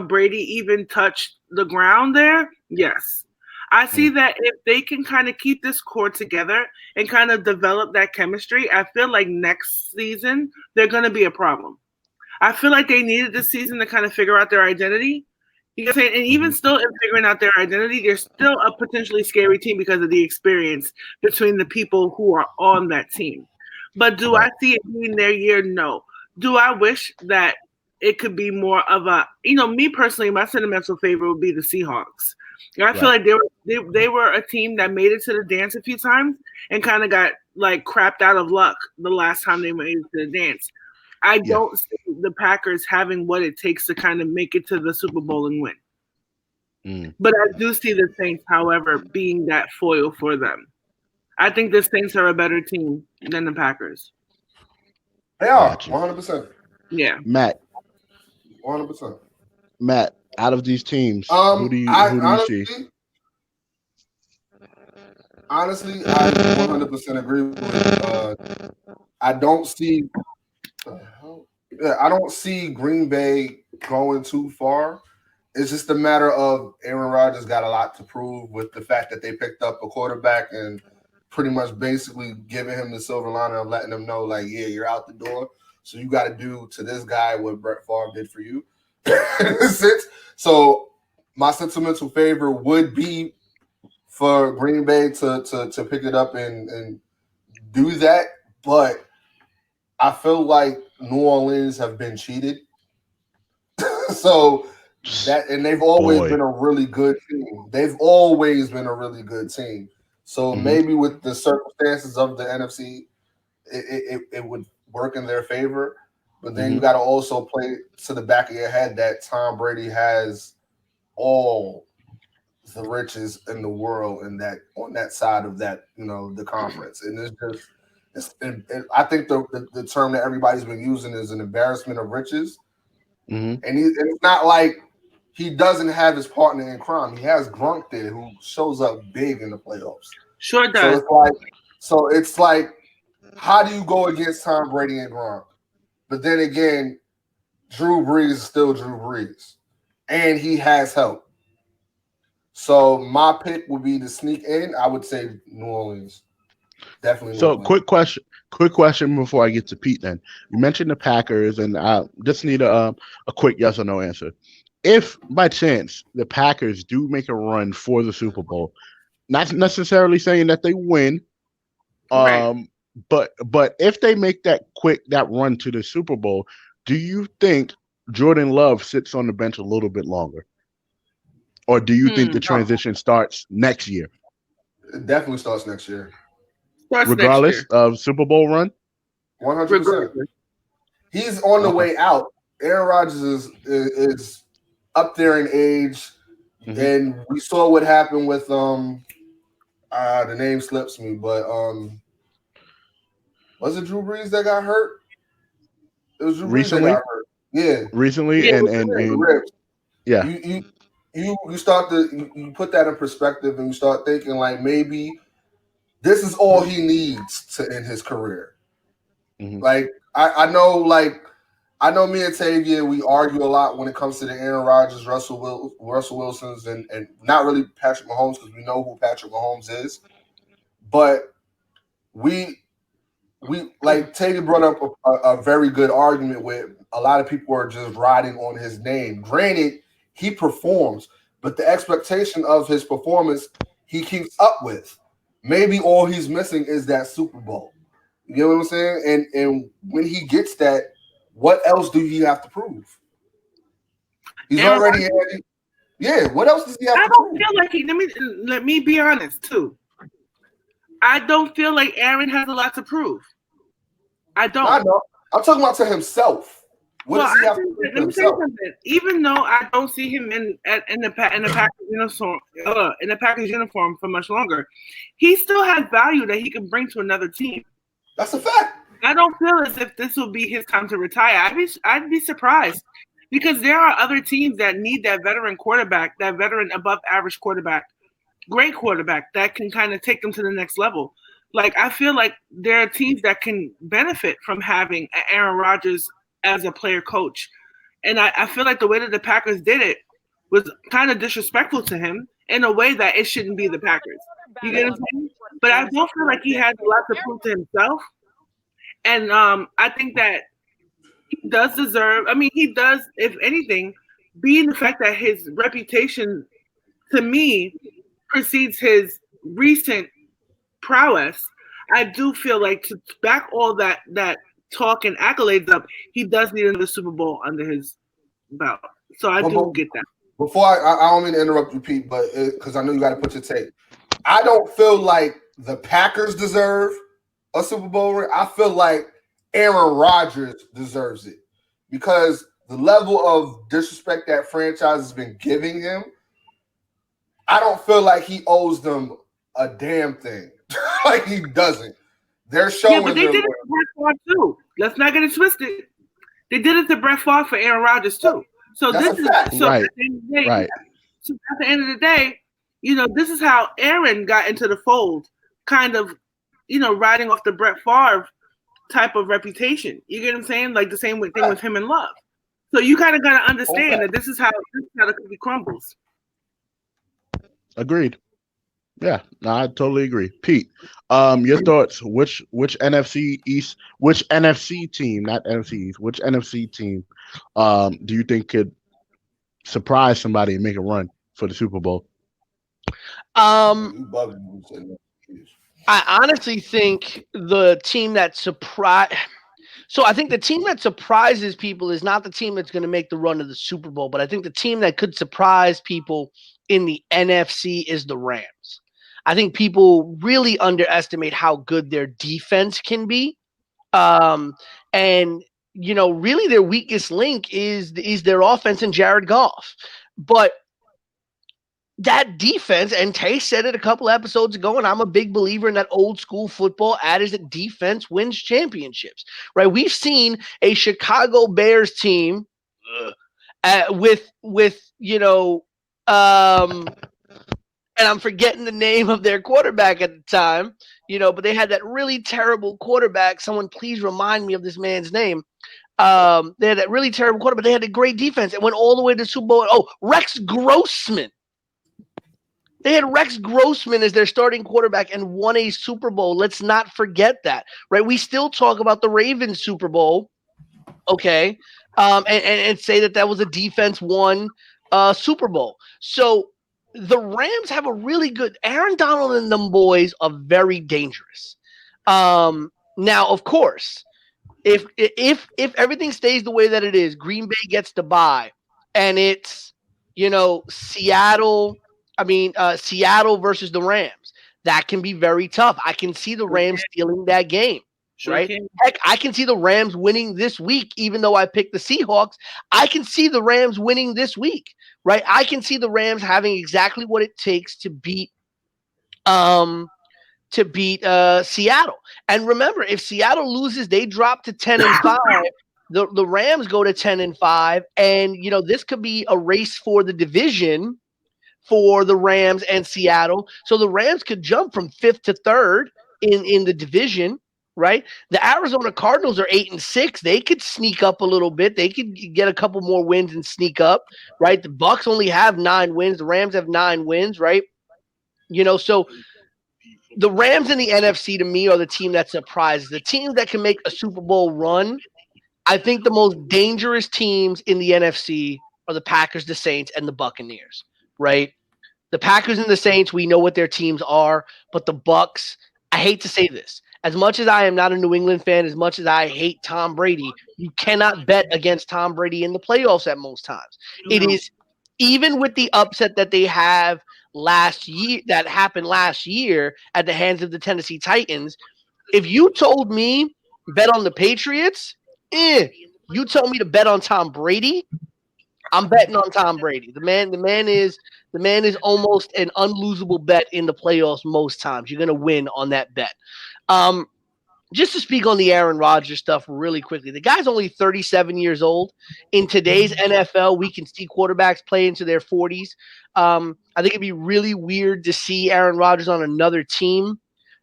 Brady even touched the ground there? Yes. I see that if they can kind of keep this core together and kind of develop that chemistry, I feel like next season they're going to be a problem. I feel like they needed this season to kind of figure out their identity. You know what I'm saying? And even still in figuring out their identity, they're still a potentially scary team because of the experience between the people who are on that team. But do I see it being their year? No. Do I wish that it could be more of a, me personally, my sentimental favorite would be the Seahawks. I feel like they were a team that made it to the dance a few times and kind of got crapped out of luck the last time they made it to the dance. I don't see the Packers having what it takes to kind of make it to the Super Bowl and win. But I do see the Saints, however, being that foil for them. I think the Saints are a better team than the Packers. They are, 100%. Yeah. Matt. 100%. Matt, Out of these teams, who do you see? Honestly, I 100% agree with. I don't see Green Bay going too far. It's just a matter of Aaron Rodgers got a lot to prove with the fact that they picked up a quarterback and pretty much basically giving him the silver lining of letting him know, like, yeah, you're out the door. So you got to do to this guy what Brett Favre did for you. So my sentimental favor would be for Green Bay to pick it up and do that. But I feel like New Orleans have been cheated. So that, and they've always been a really good team. So maybe with the circumstances of the NFC, it would work in their favor. But then you got to also play to the back of your head that Tom Brady has all the riches in the world in that on that side of that, the conference. And I think the term that everybody's been using is an embarrassment of riches. And it's not like he doesn't have his partner in crime. He has Gronk there who shows up big in the playoffs. Sure does. So it's like, how do you go against Tom Brady and Gronk? But then again, Drew Brees is still Drew Brees. And he has help. So my pick would be to sneak in. I would say New Orleans. Definitely. So quick question before I get to Pete then. You mentioned the Packers, and I just need a quick yes or no answer. If by chance the Packers do make a run for the Super Bowl, not necessarily saying that they win, Right. but if they make that run to the Super Bowl, do you think Jordan Love sits on the bench a little bit longer? Or do you think the transition starts next year? It definitely starts next year. Regardless of Super Bowl run? 100%. He's on the way out. Aaron Rodgers is up there in age. And we saw what happened with the name slips me, but was it Drew Brees that got hurt? It was Drew Brees that got hurt. Yeah. Recently, yeah, and yeah. You start to you put that in perspective and you start thinking like maybe this is all he needs to end his career. Like I know me and Tavia, we argue a lot when it comes to the Aaron Rodgers, Russell Wilson's, and not really Patrick Mahomes because we know who Patrick Mahomes is. But we like Tavia brought up a very good argument where a lot of people are just riding on his name. Granted, he performs, but the expectation of his performance he keeps up with. Maybe all he's missing is that Super Bowl. You know what I'm saying? And when he gets that, what else do you have to prove? He's already what else does he have to prove? I don't feel like let me be honest too. I don't feel like Aaron has a lot to prove. I don't. I know. I'm talking about to himself. What does he have to prove to let me tell you himself? something. Even though I don't see him in the Packers uniform for much longer, he still has value that he can bring to another team. That's a fact. I don't feel as if this will be his time to retire. I'd be surprised because there are other teams that need that veteran quarterback, that veteran above average quarterback, great quarterback that can kind of take them to the next level. Like I feel like there are teams that can benefit from having Aaron Rodgers as a player coach. And I feel like the way that the Packers did it was kind of disrespectful to him in a way that it shouldn't be the Packers. You get what I'm saying? But I don't feel like he has a lot to prove to himself. And I think that he does deserve, he does, if anything, being the fact that his reputation, to me, precedes his recent prowess. I do feel like to back all that talk and accolades up, he does need another Super Bowl under his belt. So I do get that. Before I don't mean to interrupt you, Pete, but because I know you got to put your take. I don't feel like the Packers deserve a Super Bowl ring. I feel like Aaron Rodgers deserves it because the level of disrespect that franchise has been giving him, I don't feel like he owes them a damn thing. Like he doesn't. They're showing. Yeah, but they did it to Brett Favre too. Let's not get it twisted. They did it to Brett Favre for Aaron Rodgers too. So That's this a is fact. so Right. at the end of the day, Right. so at the end of the day, this is how Aaron got into the fold, kind of, riding off the Brett Favre type of reputation. You get what I'm saying? Like the same thing with him and Love. So you kind of got to understand that this is how the cookie crumbles. Agreed. Yeah, no, I totally agree. Pete, your thoughts? Which NFC East, which NFC team, not NFC East, which NFC team, do you think could surprise somebody and make a run for the Super Bowl? You bugging me when you say that. I honestly think the team that surprised. So I think the team that surprises people is not the team that's going to make the run to the Super Bowl, but I think the team that could surprise people in the NFC is the Rams. I think people really underestimate how good their defense can be. And really their weakest link is their offense and Jared Goff. But that defense, and Tay said it a couple episodes ago, and I'm a big believer in that old school football adage that defense wins championships, right? We've seen a Chicago Bears team with and I'm forgetting the name of their quarterback at the time, but they had that really terrible quarterback. Someone please remind me of this man's name. They had that really terrible quarterback. They had a great defense. It went all the way to the Super Bowl. Oh, Rex Grossman. They had Rex Grossman as their starting quarterback and won a Super Bowl. Let's not forget that, right? We still talk about the Ravens Super Bowl, okay, and say that was a defense won Super Bowl. So the Rams have a really good – Aaron Donald and them boys are very dangerous. Now, of course, if everything stays the way that it is, Green Bay gets to bye, and it's, Seattle versus the Rams. That can be very tough. I can see the Rams stealing that game, right? Heck, I can see the Rams winning this week, even though I picked the Seahawks. I can see the Rams winning this week, right? I can see the Rams having exactly what it takes to beat Seattle. And remember, if Seattle loses, they drop to 10-5. The Rams go to 10-5, and this could be a race for the division for the Rams and Seattle. So the Rams could jump from 5th to 3rd in the division, right? The Arizona Cardinals are 8-6. They could sneak up a little bit. They could get a couple more wins and sneak up, right? The Bucs only have 9 wins. The Rams have 9 wins, right? So the Rams in the NFC to me are the team that surprises. The teams that can make a Super Bowl run. I think the most dangerous teams in the NFC are the Packers, the Saints, and the Buccaneers. Right? The Packers and the Saints, we know what their teams are, but the Bucs, I hate to say this. As much as I am not a New England fan, as much as I hate Tom Brady, you cannot bet against Tom Brady in the playoffs at most times. No. It is, even with the upset that they have that happened last year at the hands of the Tennessee Titans, if you told me bet on the Patriots, you told me to bet on Tom Brady, I'm betting on Tom Brady. The man is almost an unlosable bet in the playoffs most times. You're going to win on that bet. Just to speak on the Aaron Rodgers stuff really quickly, the guy's only 37 years old. In today's NFL, we can see quarterbacks play into their 40s. I think it'd be really weird to see Aaron Rodgers on another team.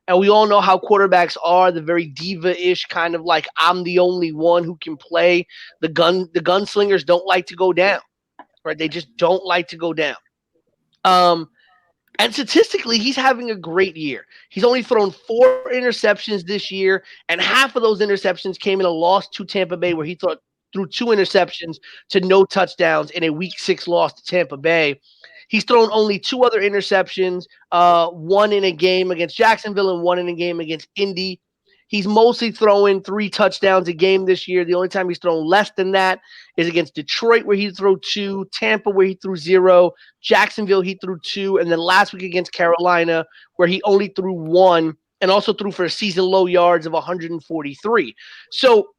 And we all know how quarterbacks are, the very diva-ish kind of like, I'm the only one who can play. The gunslingers don't like to go down, right? They just don't like to go down. And statistically, he's having a great year. He's only thrown 4 interceptions this year, and half of those interceptions came in a loss to Tampa Bay where he threw 2 interceptions to no touchdowns in a Week 6 loss to Tampa Bay. He's thrown only 2 other interceptions, one in a game against Jacksonville and one in a game against Indy. He's mostly throwing 3 touchdowns a game this year. The only time he's thrown less than that is against Detroit, where he threw 2, Tampa, where he threw 0, Jacksonville, he threw 2, and then last week against Carolina, where he only threw 1 and also threw for a season low yards of 143. So,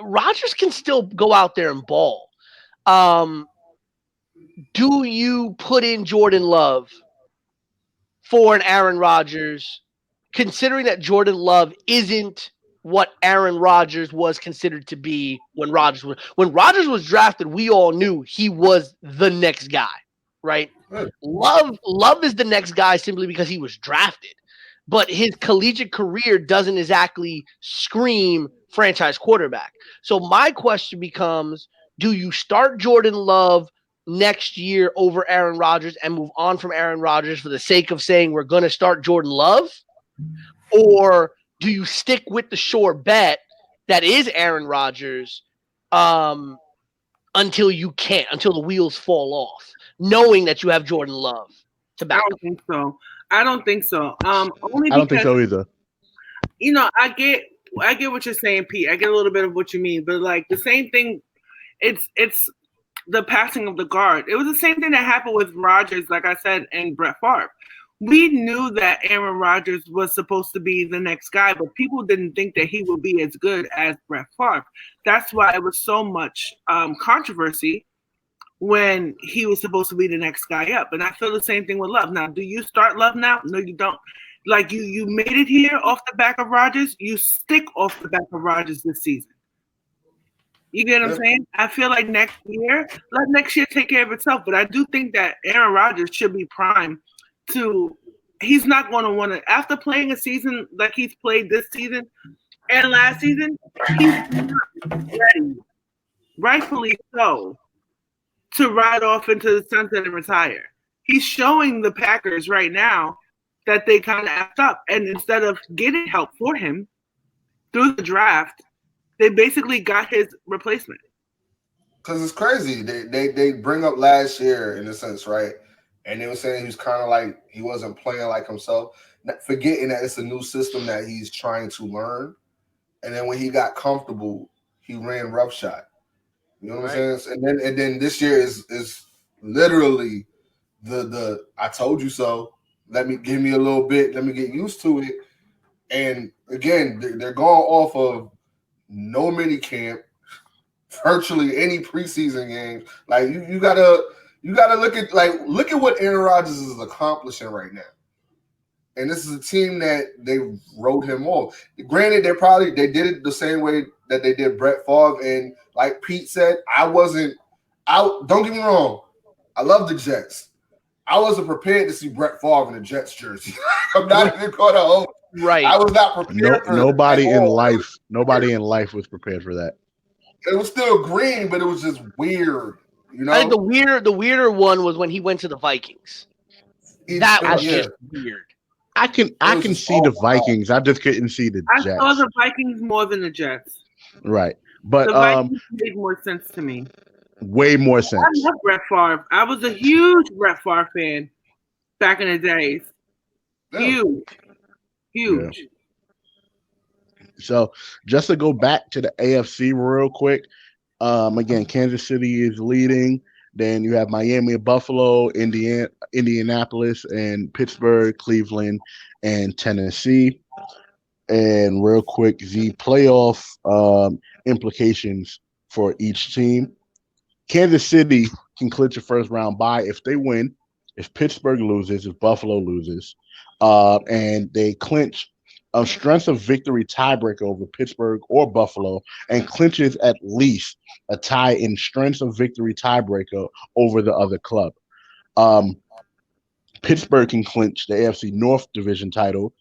Rodgers can still go out there and ball. Do you put in Jordan Love for an Aaron Rodgers, considering that Jordan Love isn't what Aaron Rodgers was considered to be when Rodgers was drafted. We all knew he was the next guy, right? Good. Love is the next guy simply because he was drafted, but his collegiate career doesn't exactly scream franchise quarterback. So my question becomes, do you start Jordan Love next year over Aaron Rodgers and move on from Aaron Rodgers for the sake of saying we're going to start Jordan Love? Or do you stick with the sure bet that is Aaron Rodgers until the wheels fall off, knowing that you have Jordan Love to back up? I don't think so. Only I don't think so either. You know, I get what you're saying, Pete. I get a little bit of what you mean, but like the same thing, it's the passing of the guard. It was the same thing that happened with Rodgers, like I said, and Brett Favre. We knew that Aaron Rodgers was supposed to be the next guy, but people didn't think that he would be as good as Brett Favre. That's why it was so much controversy when he was supposed to be the next guy up. And I feel the same thing with Love. Now, do you start Love now? No, you don't. Like you made it here off the back of Rodgers. You stick off the back of Rodgers this season. You get what I'm saying? I feel like let next year take care of itself. But I do think that Aaron Rodgers should be primed he's not going to want to, after playing a season like he's played this season and last season, he's not ready, rightfully so, to ride off into the sunset and retire. He's showing the Packers right now that they kind of act up. And instead of getting help for him through the draft, they basically got his replacement. Because it's crazy. They bring up last year in a sense, right? And they were saying he was kind of like he wasn't playing like himself, forgetting that it's a new system that he's trying to learn. And then when he got comfortable, he ran roughshod. You know what I'm saying? And then this year is literally the I told you so. Give me a little bit. Let me get used to it. And again, they're going off of no mini camp, virtually any preseason games. Like you gotta look at what Aaron Rodgers is accomplishing right now. And this is a team that they wrote him off. Granted, they did it the same way that they did Brett Favre. And like Pete said, I wasn't out. Don't get me wrong. I love the Jets. I wasn't prepared to see Brett Favre in a Jets jersey. I'm not even going to hold. Right. I was not prepared for nobody in life was prepared for that. It was still green, but it was just weird. You know? I think the weirder one was when he went to the Vikings. That was just weird. I can see the Vikings. I just couldn't see the Jets. I saw the Vikings more than the Jets. Right. But the Vikings made more sense to me. Way more sense. I love Brett Favre. I was a huge Brett Favre fan back in the days. Yeah. Huge. Yeah. So just to go back to the AFC real quick, again, Kansas City is leading. Then you have Miami and Buffalo, Indianapolis, and Pittsburgh, Cleveland, and Tennessee. And real quick, the playoff implications for each team. Kansas City can clinch a first-round bye if they win, if Pittsburgh loses, if Buffalo loses, and they clinch a strength of victory tiebreaker over Pittsburgh or Buffalo, and clinches at least a tie in strength of victory tiebreaker over the other club. Pittsburgh can clinch the AFC North division title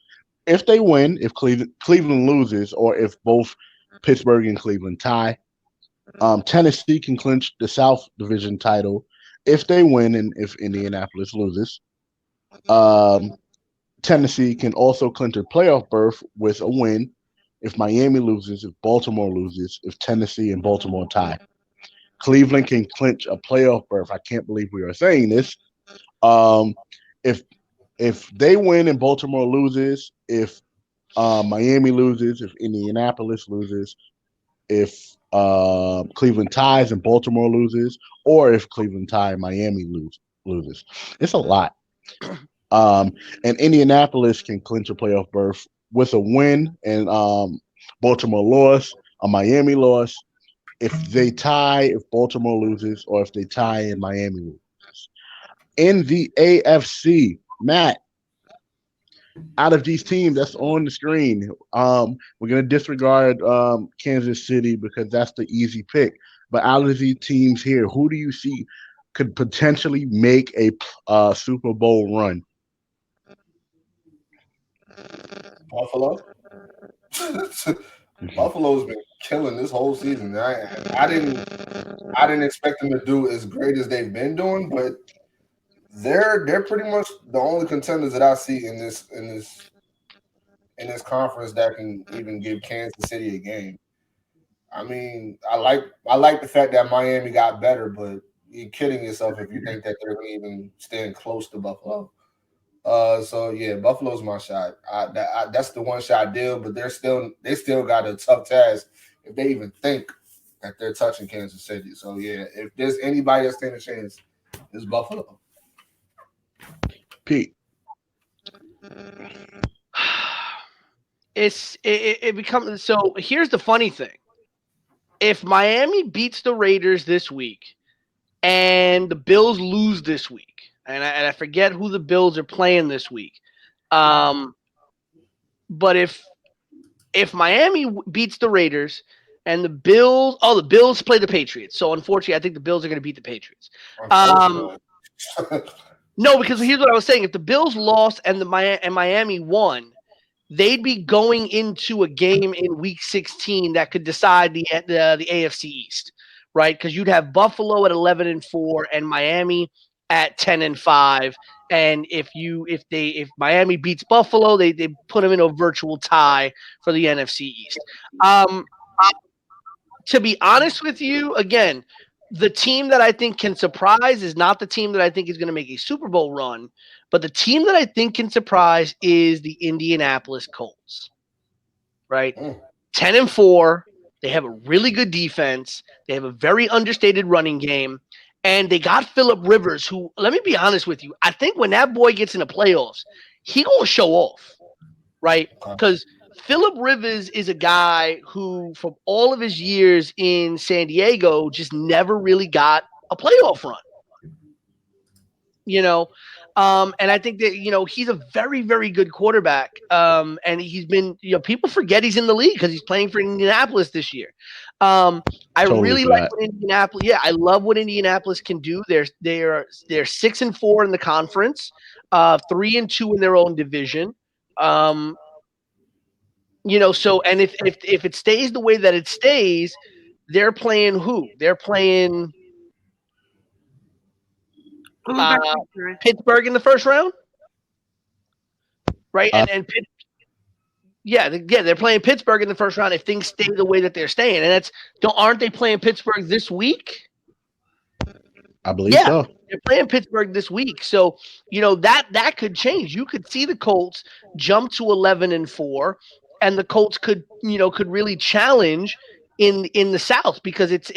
if they win, if Cleveland loses, or if both Pittsburgh and Cleveland tie. Tennessee can clinch the South division title if they win and if Indianapolis loses. Tennessee can also clinch a playoff berth with a win if Miami loses, if Baltimore loses, if Tennessee and Baltimore tie. Cleveland can clinch a playoff berth. I can't believe we are saying this. If they win and Baltimore loses, if Miami loses, if Indianapolis loses, if Cleveland ties and Baltimore loses, or if Cleveland tie and Miami loses. It's a lot. And Indianapolis can clinch a playoff berth with a win and Baltimore loss, a Miami loss. If they tie, if Baltimore loses, or if they tie and Miami loses. In the AFC, Matt, out of these teams that's on the screen, we're gonna disregard Kansas City because that's the easy pick. But out of these teams here, who do you see could potentially make a Super Bowl run? Buffalo. Buffalo's been killing this whole season. I didn't expect them to do as great as they've been doing, but they're pretty much the only contenders that I see in this conference that can even give Kansas City a game. I mean, I like the fact that Miami got better, but you're kidding yourself if you think that they're going to even stand close to Buffalo. So yeah, Buffalo's my shot. That's the one shot deal, but they still got a tough task if they even think that they're touching Kansas City. So yeah, if there's anybody that's standing a chance, it's Buffalo. Pete. It becomes so. Here's the funny thing: if Miami beats the Raiders this week, and the Bills lose this week. And I forget who the Bills are playing this week. But if Miami beats the Raiders and the Bills play the Patriots. So unfortunately, I think the Bills are going to beat the Patriots. No, because here's what I was saying: if the Bills lost and Miami won, they'd be going into a game in Week 16 that could decide the AFC East, right? Because you'd have Buffalo at 11-4 and Miami at 10-5, and if Miami beats Buffalo, they put them in a virtual tie for the NFC East. To be honest with you, again, the team that I think can surprise is not the team that I think is going to make a Super Bowl run, but the team that I think can surprise is the Indianapolis Colts. Right, 10-4. They have a really good defense. They have a very understated running game. And they got Phillip Rivers, who, let me be honest with you, I think when that boy gets in the playoffs, he going to show off, right? Because Phillip Rivers is a guy who, from all of his years in San Diego, just never really got a playoff run. And I think that, he's a very, very good quarterback. And he's been, people forget he's in the league because he's playing for Indianapolis this year. I really like what Indianapolis. Yeah, I love what Indianapolis can do. They're 6-4 in the conference, 3-2 in their own division. So, and if it stays the way that it stays, they're playing who? They're playing Pittsburgh in the first round, right? They're playing Pittsburgh in the first round if things stay the way that they're staying. And aren't they playing Pittsburgh this week? I believe so. They're playing Pittsburgh this week. So, that could change. You could see the Colts jump to 11-4, and the Colts could really challenge in the South, because it's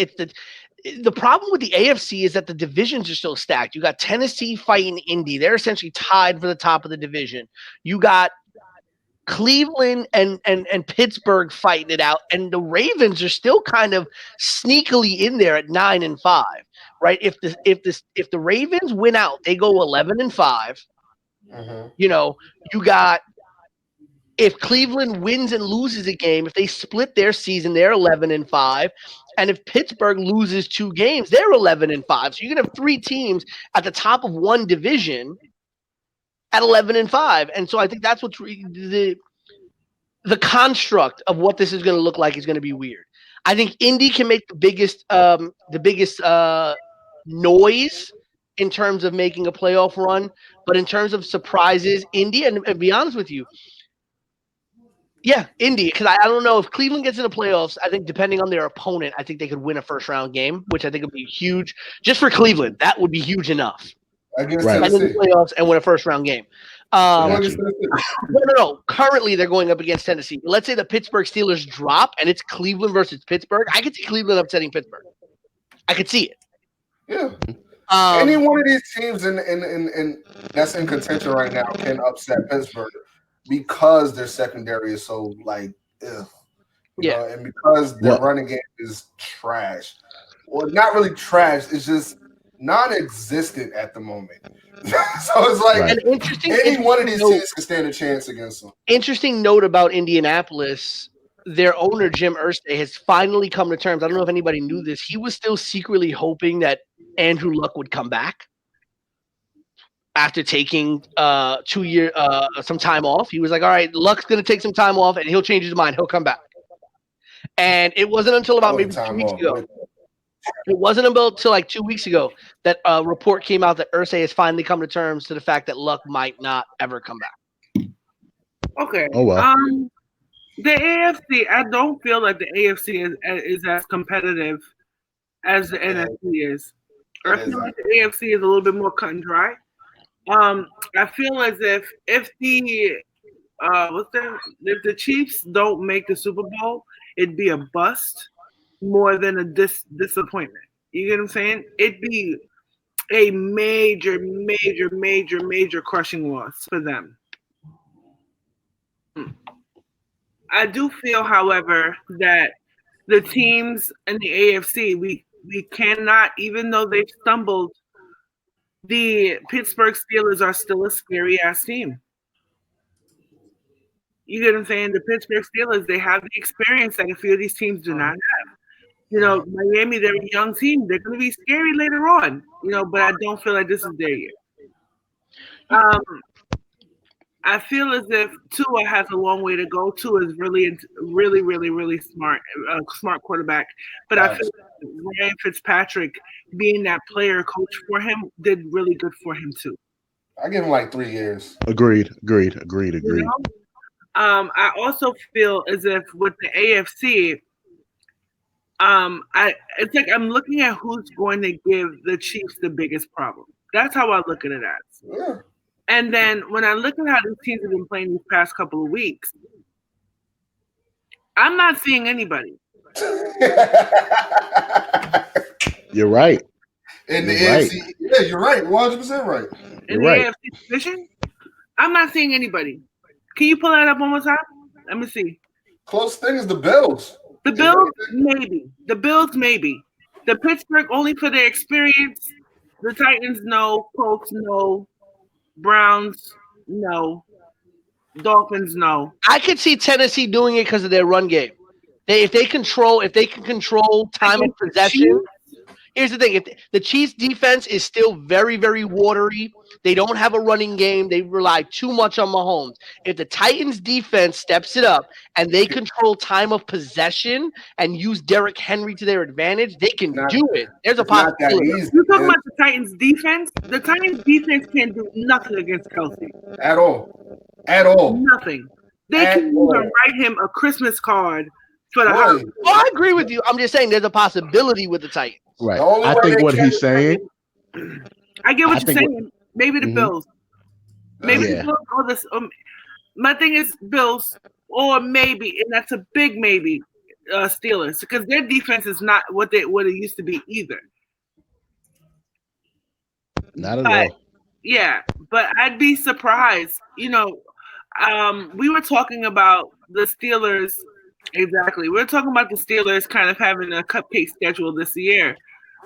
the problem with the AFC is that the divisions are so stacked. You got Tennessee fighting Indy. They're essentially tied for the top of the division. You got Cleveland and Pittsburgh fighting it out, and the Ravens are still kind of sneakily in there at 9-5, right? If the Ravens win out, they go 11-5. You got, if Cleveland wins and loses a game, if they split their season, they're 11-5, and if Pittsburgh loses 2 games, they're 11-5. So you're gonna have 3 teams at the top of one division at 11-5, and so I think that's what's the construct of what this is going to look like is going to be weird. I think Indy can make the biggest noise in terms of making a playoff run, but in terms of surprises, Indy, and be honest with you, Indy, because I don't know if Cleveland gets in the playoffs. I think depending on their opponent, I think they could win a first round game, which I think would be huge just for Cleveland. That would be huge enough. Against Right. In the playoffs and win a first round game. No. Currently, they're going up against Tennessee. Let's say the Pittsburgh Steelers drop and it's Cleveland versus Pittsburgh. I could see Cleveland upsetting Pittsburgh. I could see it. Yeah. Any one of these teams in that's in contention right now can upset Pittsburgh because their secondary is so and because their running game is trash. Well, not really trash. It's just non-existent at the moment. So it's like Right. any one of these teams can stand a chance against them. Interesting note about Indianapolis. Their owner, Jim Irsay, has finally come to terms. I don't know if anybody knew this. He was still secretly hoping that Andrew Luck would come back after taking 2 year some time off. He was like, all right, Luck's going to take some time off and he'll change his mind. He'll come back. And it wasn't until about maybe 2 weeks ago. It wasn't until like 2 weeks ago that a report came out that Irsay has finally come to terms to the fact that Luck might not ever come back. Okay. Oh, well. The AFC, I don't feel like the AFC is as competitive as the NFC is. I feel like the AFC is a little bit more cut and dry. I feel as if the Chiefs don't make the Super Bowl, it'd be a bust more than a disappointment. You get what I'm saying? It'd be a major crushing loss for them. I do feel, however, that the teams in the AFC, we cannot, even though they've stumbled, the Pittsburgh Steelers are still a scary-ass team. You get what I'm saying? The Pittsburgh Steelers, they have the experience that a few of these teams do not have. You know, Miami, they're a young team. They're going to be scary later on, you know, but I don't feel like this is their year. I feel as if Tua has a long way to go. Tua is really smart, smart quarterback. But I feel like Ryan Fitzpatrick, being that player coach for him, did really good for him too. I give him like 3 years. Agreed. You know? I also feel as if with the AFC, it's like I'm looking at who's going to give the Chiefs the biggest problem. That's how I look at it as. Yeah. And then when I look at how these teams have been playing these past couple of weeks, I'm not seeing anybody. You're right. In the AFC, yeah, you're right. 100% right. In the AFC division, I'm not seeing anybody. Can you pull that up one more time? Let me see. Close thing is the Bills. The Bills, maybe. The Bills, maybe. The Pittsburgh, only for their experience. The Titans, no. Colts, no. Browns, no. Dolphins, no. I could see Tennessee doing it because of their run game. If they can control time of possession. Here's the thing: if the Chiefs' defense is still very, very watery, they don't have a running game. They rely too much on Mahomes. If the Titans' defense steps it up and they control time of possession and use Derrick Henry to their advantage, they can do it. There's a possibility. You're talking about the Titans' defense? The Titans' defense can't do nothing against Kelsey. At all. Nothing. They can even write him a Christmas card for the house. Well, I agree with you. I'm just saying there's a possibility with the Titans. Right. I think what he's saying. I get what you're saying. Maybe the Bills. Maybe the Bills or this. My thing is Bills, or maybe, and that's a big maybe, Steelers, because their defense is not what it used to be either. Not at all. Yeah, but I'd be surprised. You know, we were talking about the Steelers. Exactly. We're talking about the Steelers kind of having a cupcake schedule this year.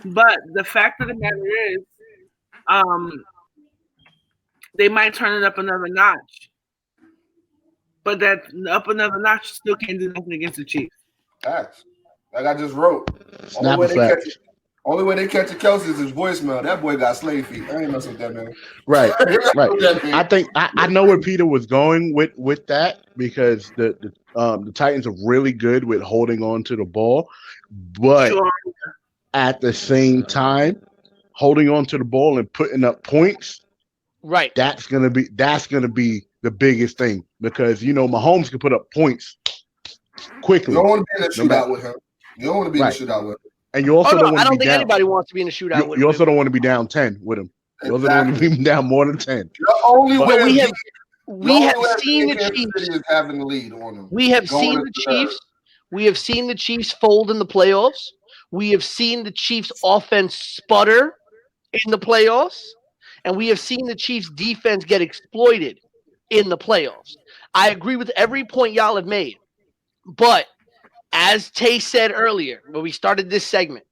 But the fact of the matter is, they might turn it up another notch. But that up another notch still can't do nothing against the Chiefs. Facts. Like I just wrote. Only way they catch a Kelsey is his voicemail. That boy got slave feet. I ain't messing with that man. Right. I think I know where Peter was going with that, because the Titans are really good with holding on to the ball, but at the same time, holding on to the ball and putting up points, right? That's gonna be the biggest thing, because you know Mahomes can put up points quickly. You don't want to be in a shootout with him. You don't want to be in a shootout with him. And you also I don't think anybody wants to be in a shootout with him. You also don't want to be down 10 with him. You also don't want to be down more than 10. The only way we have seen the Chiefs is having the lead on them. We have seen the Chiefs fold in the playoffs. We have seen the Chiefs offense sputter in the playoffs, and we have seen the Chiefs defense get exploited in the playoffs. I agree with every point y'all have made, but as Tay said earlier when we started this segment,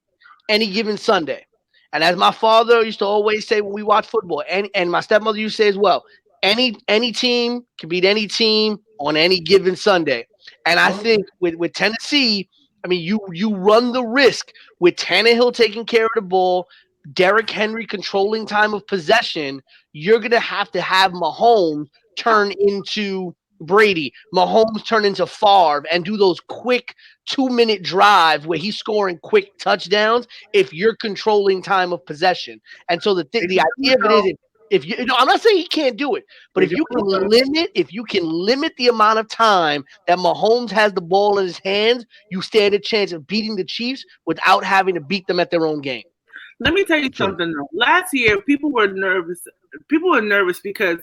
any given Sunday, And as my father used to always say when we watch football, and my stepmother used to say as well, any team can beat any team on any given Sunday. And I think with Tennessee, I mean, you run the risk with Tannehill taking care of the ball, Derrick Henry controlling time of possession. You're going to have Mahomes turn into Brady, Mahomes turn into Favre, and do those quick 2-minute drive where he's scoring quick touchdowns if you're controlling time of possession. And so the idea of it is, if you I'm not saying he can't do it, but if you can limit the amount of time that Mahomes has the ball in his hands, you stand a chance of beating the Chiefs without having to beat them at their own game. Let me tell you something though. Last year, people were nervous. People were nervous because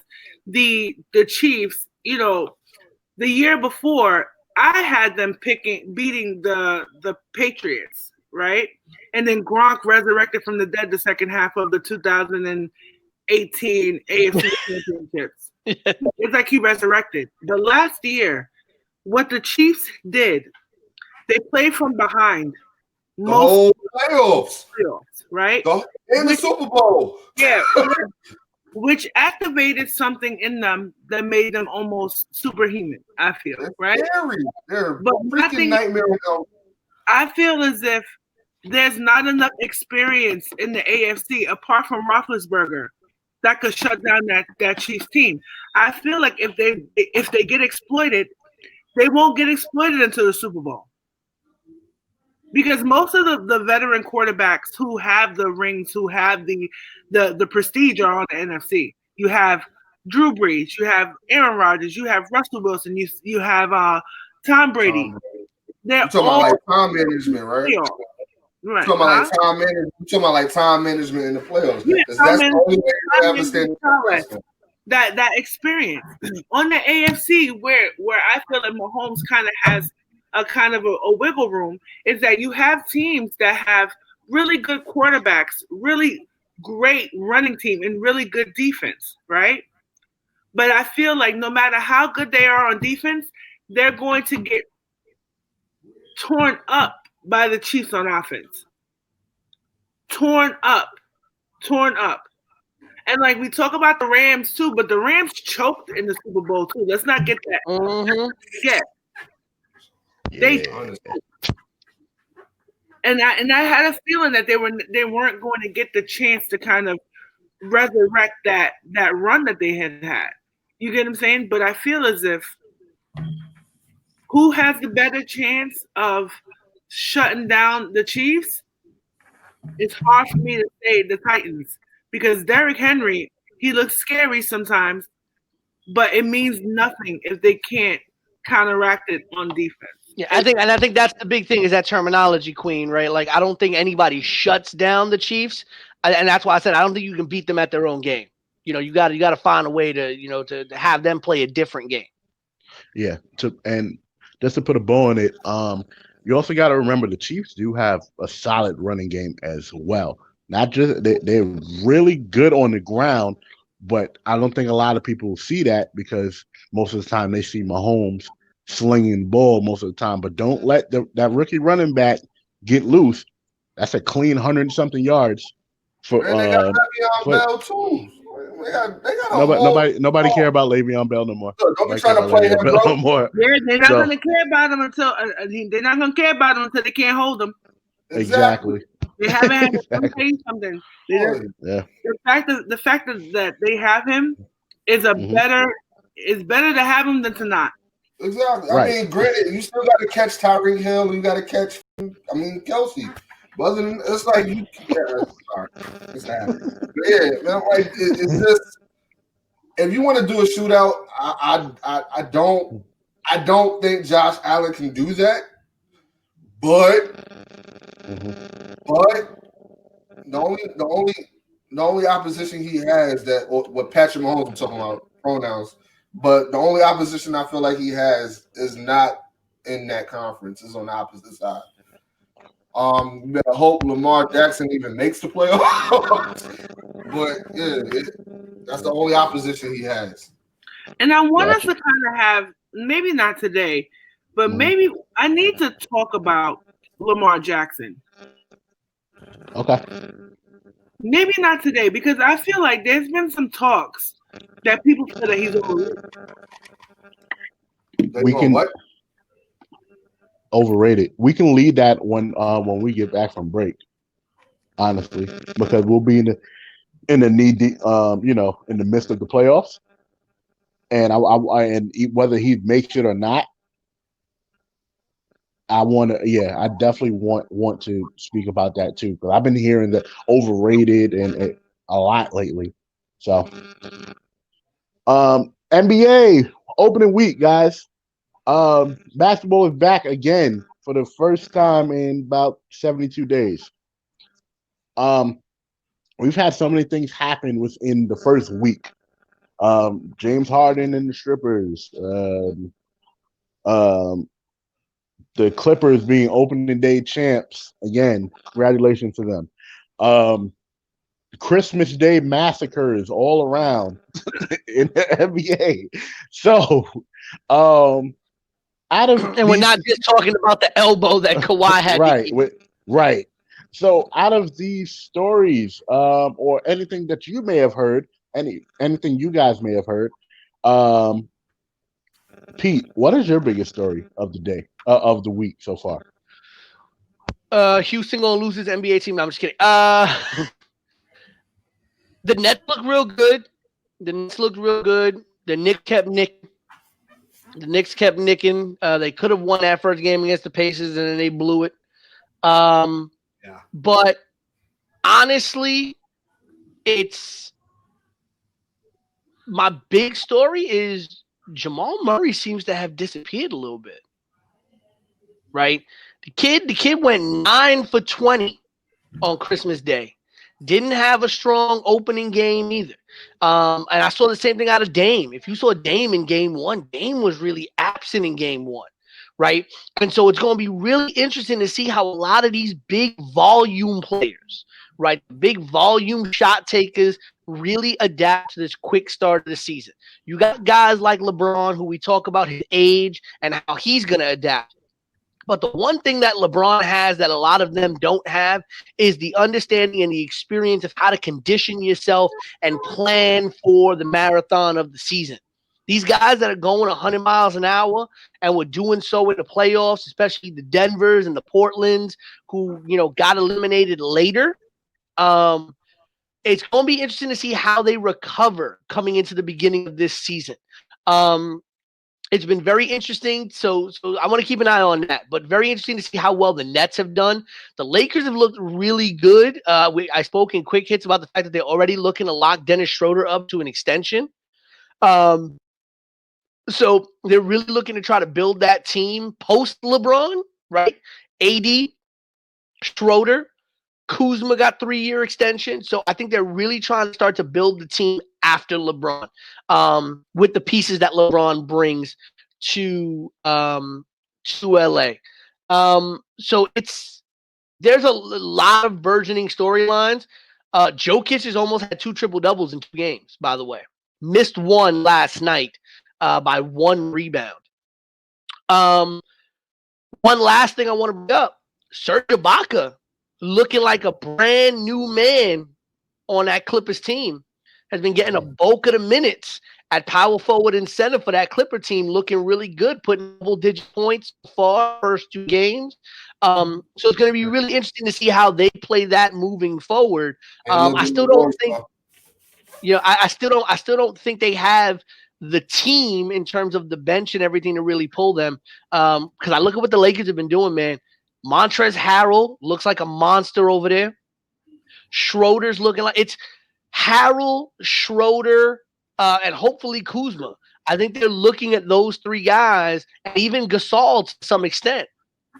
the Chiefs, you know, the year before, I had them beating the Patriots, right? And then Gronk resurrected from the dead the second half of the 2018 AFC Championships. It's like he resurrected. But last year, what the Chiefs did, they played from behind. Most playoffs, right? In the Super Bowl. Yeah. Which activated something in them that made them almost superhuman, I feel, right? They're freaking nightmare. I feel as if there's not enough experience in the AFC apart from Roethlisberger that could shut down that Chiefs team. I feel like if they get exploited, they won't get exploited until the Super Bowl. Because most of the veteran quarterbacks who have the rings, who have the prestige are on the NFC. You have Drew Brees, you have Aaron Rodgers, you have Russell Wilson, you have Tom Brady. You're talking about like time management, right? Right. You're talking about like time management in the playoffs. Yeah, that's the only way you understand that experience. On the AFC, where I feel like Mahomes kind of has a wiggle room, is that you have teams that have really good quarterbacks, really great running team, and really good defense, right? But I feel like no matter how good they are on defense, they're going to get torn up by the Chiefs on offense. Torn up. And like we talk about the Rams too, but the Rams choked in the Super Bowl too. Let's not get that. Yeah. They and I had a feeling that they weren't going to get the chance to kind of resurrect that run that they had. You get what I'm saying? But I feel as if who has the better chance of shutting down the Chiefs? It's hard for me to say the Titans, because Derrick Henry, he looks scary sometimes, but it means nothing if they can't counteract it on defense. Yeah, I think that's the big thing, is that terminology, Queen, right? Like, I don't think anybody shuts down the Chiefs, and that's why I said I don't think you can beat them at their own game. You know, you got to find a way to have them play a different game. Yeah, and just to put a bow on it, you also got to remember the Chiefs do have a solid running game as well. Not just they're really good on the ground, but I don't think a lot of people see that, because most of the time they see Mahomes slinging the ball most of the time. But don't let that rookie running back get loose. That's a clean 100-something yards for. And they got Le'Veon Bell too. Nobody care about Le'Veon Bell no more. Look, don't be trying to play him, bro. No more. They're not going to care about him until they can't hold him. Exactly. They haven't had to say something. Yeah. The fact that they have him is better to have him than to not. Exactly. Right. I mean, granted, you still got to catch Tyreek Hill. You got to catch, Kelsey. But other than, it's like it's happening. But yeah, man, like it's just, if you want to do a shootout, I don't think Josh Allen can do that. But the only opposition he has, that what Patrick Mahomes, I'm talking about pronouns, but the only opposition I feel like he has is not in that conference, is on the opposite side. You better hope Lamar Jackson even makes the playoffs. But yeah, that's the only opposition he has. And I want us to kind of have, maybe not today, but maybe I need to talk about Lamar Jackson. Okay. Maybe not today, because I feel like there's been some talks that people feel that he's overrated. We can what? Overrated. We can lead that when we get back from break. Honestly, because we'll be in the knee deep, in the midst of the playoffs, and whether he makes it or not, I definitely want to speak about that too, because I've been hearing the overrated and a lot lately. So, NBA opening week, guys. Basketball is back again for the first time in about 72 days. We've had so many things happen within the first week. James Harden and the strippers. The Clippers being opening day champs again. Congratulations to them. Christmas Day massacres all around in the NBA. So, we're not just talking about the elbow that Kawhi had. Right. So, out of these stories, or anything that you may have heard, anything you guys may have heard, Pete, what is your biggest story of the day, of the week so far? Houston gonna lose his NBA team. No, I'm just kidding. The Nets look real good. The Knicks kept nicking. They could have won that first game against the Pacers, and then they blew it. But honestly, it's my big story is Jamal Murray seems to have disappeared a little bit. Right? The kid went 9 for 20 on Christmas Day. Didn't have a strong opening game either. And I saw the same thing out of Dame. If you saw Dame in game one, Dame was really absent in game one, right? And so it's going to be really interesting to see how a lot of these big volume players, right, big volume shot takers really adapt to this quick start of the season. You got guys like LeBron, who we talk about his age and how he's going to adapt. But the one thing that LeBron has that a lot of them don't have is the understanding and the experience of how to condition yourself and plan for the marathon of the season. These guys that are going 100 miles an hour and were doing so in the playoffs, especially the Denvers and the Portlands, who, got eliminated later. It's going to be interesting to see how they recover coming into the beginning of this season. It's been very interesting, so I want to keep an eye on that. But very interesting to see how well the Nets have done. The Lakers have looked really good. I spoke in quick hits about the fact that they're already looking to lock Dennis Schroeder up to an extension. So they're really looking to try to build that team post LeBron, right? AD, Schroeder, Kuzma got 3-year extension. So I think they're really trying to start to build the team after LeBron, with the pieces that LeBron brings to LA. So there's a lot of burgeoning storylines. Jokic has almost had 2 triple-doubles in 2 games, by the way. Missed one last night by 1 rebound. One last thing I want to bring up. Serge Ibaka looking like a brand new man on that Clippers team. Has been getting a bulk of the minutes at power forward and center for that Clipper team, looking really good, putting double-digit points for first 2 games. So it's going to be really interesting to see how they play that moving forward. I still don't think, I still don't think they have the team in terms of the bench and everything to really pull them. Because I look at what the Lakers have been doing, man. Montrezl Harrell looks like a monster over there. Schroeder's looking like it's Harrell, Schroeder, and hopefully Kuzma. I think they're looking at those 3 guys, and even Gasol to some extent,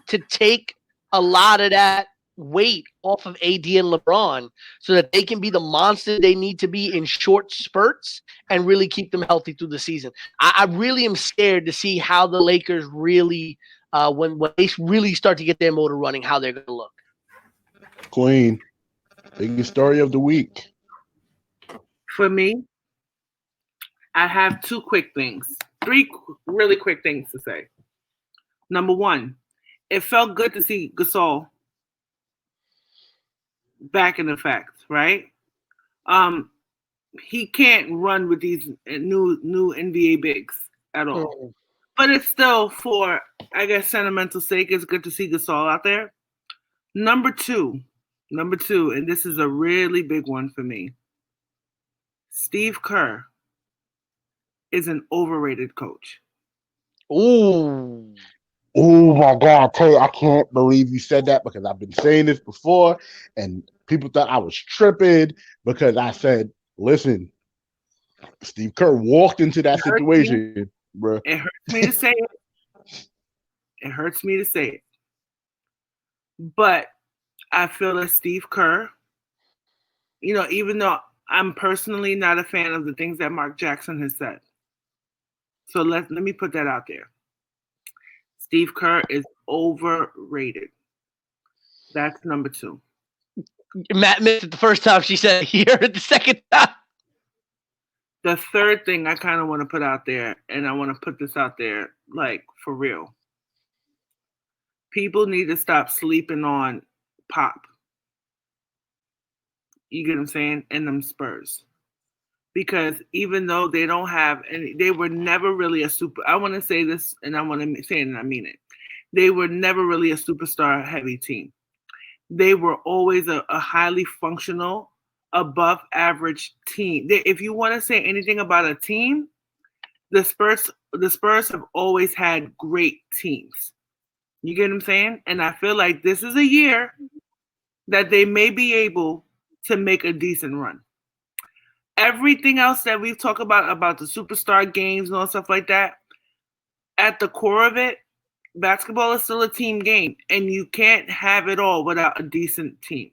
to take a lot of that weight off of AD and LeBron so that they can be the monster they need to be in short spurts and really keep them healthy through the season. I really am scared to see how the Lakers really, when they really start to get their motor running, how they're going to look. Queen, biggest story of the week. For me, I have 2 quick things. 3 really quick things to say. Number 1, it felt good to see Gasol back in effect. right? He can't run with these new NBA bigs at all. But it's still, for, I guess, sentimental sake, it's good to see Gasol out there. Number two, and this is a really big one for me. Steve Kerr is an overrated coach. Ooh. Oh my God! I tell you, I can't believe you said that, because I've been saying this before, and people thought I was tripping because I said, "Listen, Steve Kerr walked into that situation, bro." It hurts me to say it. It hurts me to say it, but I feel that Steve Kerr, even though I'm personally not a fan of the things that Mark Jackson has said, so let me put that out there. Steve Kerr is overrated. That's number two. Matt missed it the first time she said it. He heard it the second time. The third thing I kind of want to put out there, and I want to put this out there, like, for real. People need to stop sleeping on Pop. You get what I'm saying? And them Spurs. Because even though they don't have any, they were never really a super, I want to say this, and I want to say it and I mean it. They were never really a superstar heavy team. They were always a highly functional, above average team. If you want to say anything about a team, the Spurs have always had great teams. You get what I'm saying? And I feel like this is a year that they may be able to make a decent run. Everything else that we've talked about the superstar games and all stuff like that, at the core of it, basketball is still a team game, and you can't have it all without a decent team.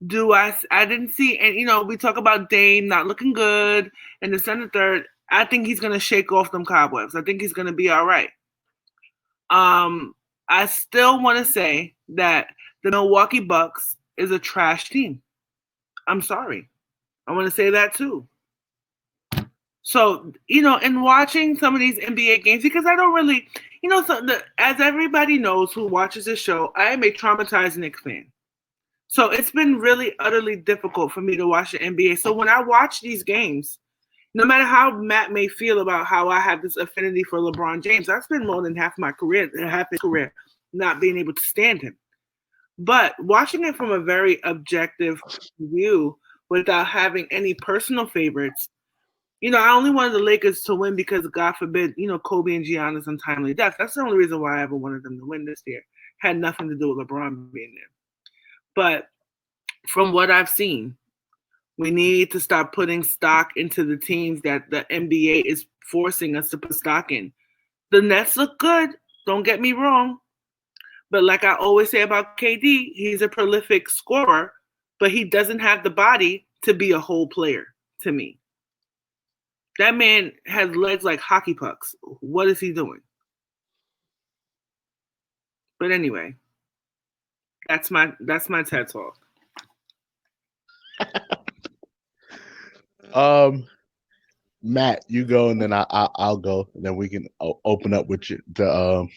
I didn't see, and we talk about Dame not looking good and the center third. I think he's gonna shake off them cobwebs. I think he's gonna be all right. I still want to say that the Milwaukee Bucks is a trash team. I'm sorry. I want to say that too. So, in watching some of these NBA games, because I don't really, as everybody knows who watches this show, I am a traumatized Knicks fan. So it's been really utterly difficult for me to watch the NBA. So when I watch these games, no matter how Matt may feel about how I have this affinity for LeBron James, I've spent more than half his career not being able to stand him. But watching it from a very objective view without having any personal favorites, I only wanted the Lakers to win because, God forbid, Kobe and Gianna's untimely death. That's the only reason why I ever wanted them to win this year. Had nothing to do with LeBron being there. But from what I've seen, we need to stop putting stock into the teams that the NBA is forcing us to put stock in. The Nets look good, don't get me wrong. But like I always say about KD, he's a prolific scorer, but he doesn't have the body to be a whole player to me. That man has legs like hockey pucks. What is he doing? But anyway, that's my TED Talk. Matt, you go, and then I'll go, and then we can open up with you the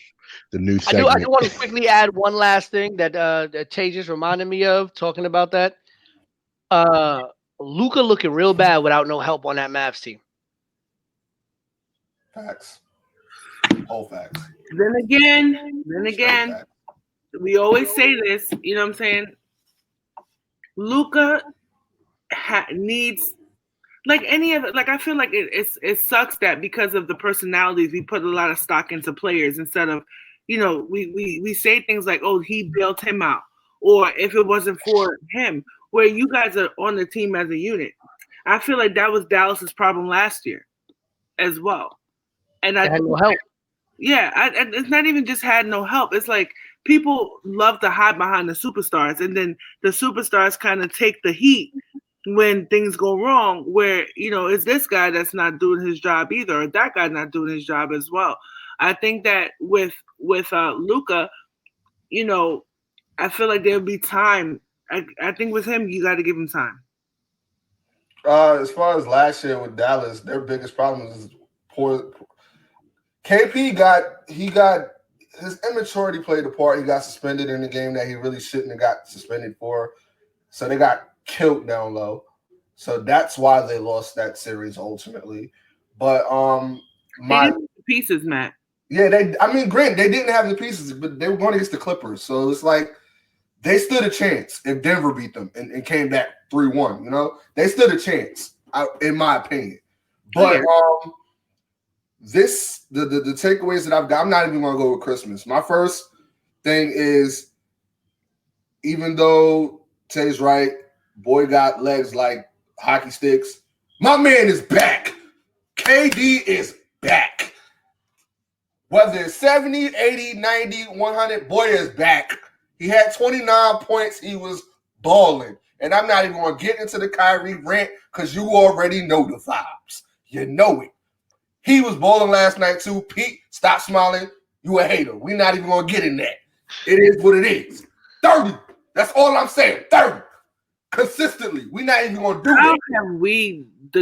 new segment. I do want to quickly add one last thing that Tay just reminded me of, talking about that. Luka looking real bad without no help on that Mavs team. Facts. All facts. Then again, we always say this, you know what I'm saying? Luka needs, like any of it, like I feel like it sucks that because of the personalities, we put a lot of stock into players instead of, we say things like, oh, he bailed him out, or if it wasn't for him, where you guys are on the team as a unit. I feel like that was Dallas's problem last year as well. And I had no help. Yeah, it's not even just had no help. It's like people love to hide behind the superstars, and then the superstars kind of take the heat when things go wrong, where, it's this guy that's not doing his job either, or that guy not doing his job as well. I think that with Luka, I feel like there'll be time. I think with him, you got to give him time. As far as last year with Dallas, their biggest problem is poor. KP got his immaturity played a part. He got suspended in the game that he really shouldn't have got suspended for. So they got killed down low. So that's why they lost that series ultimately. But They didn't have the pieces, Matt. Yeah, granted, they didn't have the pieces, but they were going against the Clippers. So it's like they stood a chance if Denver beat them and came back 3-1. You know, they stood a chance, in my opinion. But the takeaways that I've got, I'm not even going to go with Christmas. My first thing is, even though Tay's right, boy got legs like hockey sticks, my man is back. KD is back. Whether it's 70, 80, 90, 100, boy is back. He had 29 points. He was balling. And I'm not even going to get into the Kyrie rant because you already know the vibes. You know it. He was balling last night too. Pete, stop smiling. You a hater. We're not even going to get in that. It is what it is. 30. That's all I'm saying. 30. Consistently. We're not even going to do that.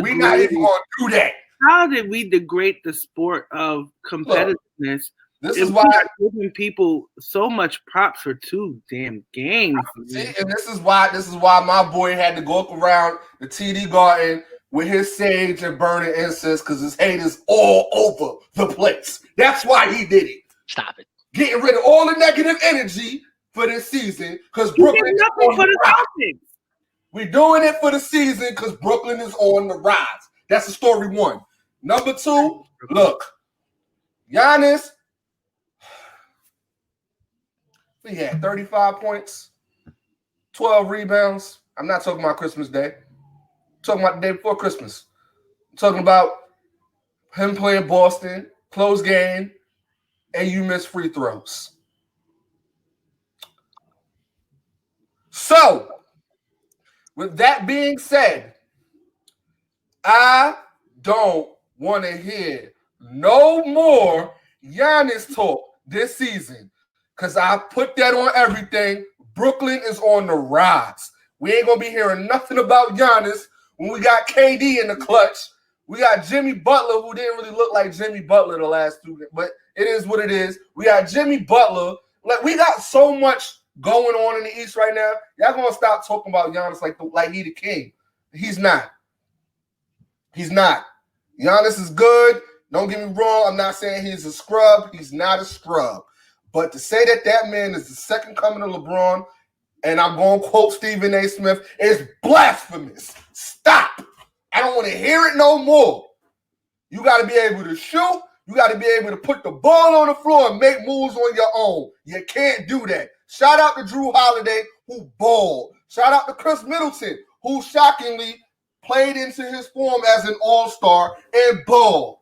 We're not even going to do that. How did we degrade the sport of competitiveness? This is why giving people so much props for 2 damn games. See, and this is why my boy had to go up around the TD Garden with his sage and burning incense because his hate is all over the place. That's why he did it. Stop it. Getting rid of all the negative energy for this season because Brooklyn is on the rise. We're doing it for the season because Brooklyn is on the rise. That's the story 1. Number 2, look, Giannis, he had 35 points, 12 rebounds. I'm not talking about Christmas Day. I'm talking about the day before Christmas. I'm talking about him playing Boston, close game, and you miss free throws. So, with that being said, I don't want to hear no more Giannis talk this season because I put that on everything. Brooklyn is on the rise. We ain't going to be hearing nothing about Giannis when we got KD in the clutch. We got Jimmy Butler, who didn't really look like Jimmy Butler the last 2 games, but it is what it is. We got Jimmy Butler. Like, we got so much going on in the East right now. Y'all going to stop talking about Giannis like he the king. He's not. He's not. Giannis is good. Don't get me wrong. I'm not saying he's a scrub. He's not a scrub. But to say that man is the second coming of LeBron, and I'm going to quote Stephen A. Smith, is blasphemous. Stop. I don't want to hear it no more. You got to be able to shoot. You got to be able to put the ball on the floor and make moves on your own. You can't do that. Shout out to Drew Holiday, who balled. Shout out to Chris Middleton, who shockingly played into his form as an all-star and balled.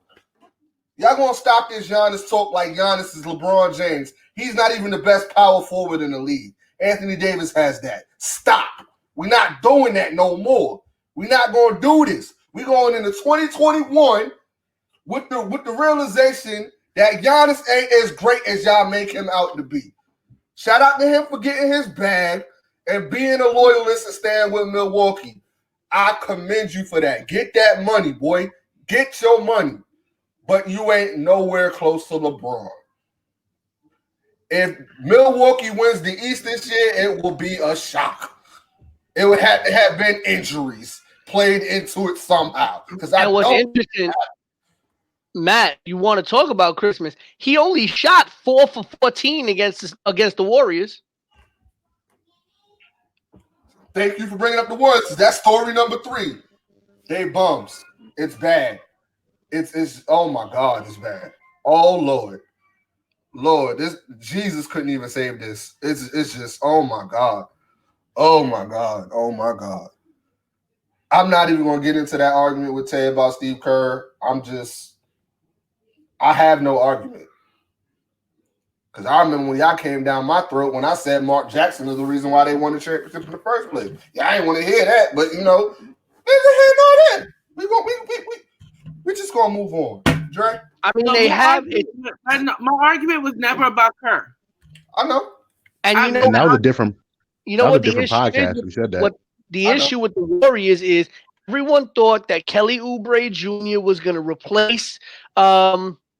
Y'all gonna stop this Giannis talk like Giannis is LeBron James. He's not even the best power forward in the league. Anthony Davis has that. Stop. We're not doing that no more. We're not gonna do this. We're going into 2021 with the realization that Giannis ain't as great as y'all make him out to be. Shout out to him for getting his bag and being a loyalist and staying with Milwaukee. I commend you for that. Get that money, boy. Get your money. But you ain't nowhere close to LeBron. If Milwaukee wins the East this year, it will be a shock. It would have to have been injuries played into it somehow. Because I what's interesting, Matt, you want to talk about Christmas? He only shot 4 for 14 against the Warriors. Thank you for bringing up the Warriors. That's story number 3. They bums. It's bad. It's oh my God, it's bad. Oh Lord, this Jesus couldn't even save this. It's just oh my God. I'm not even gonna get into that argument with Tay about Steve Kerr. I have no argument. Because I remember when y'all came down my throat when I said Mark Jackson is the reason why they won the championship in the first place. Yeah, I didn't want to hear that, but you know, they didn't hear all that. We just gonna move on, Dre. I mean, they have it. My argument was never about Kerr. I know, and that was a different. You know what the issue podcast. is? We said that. What the issue with the Warriors is? Everyone thought that Kelly Oubre Jr. was going to replace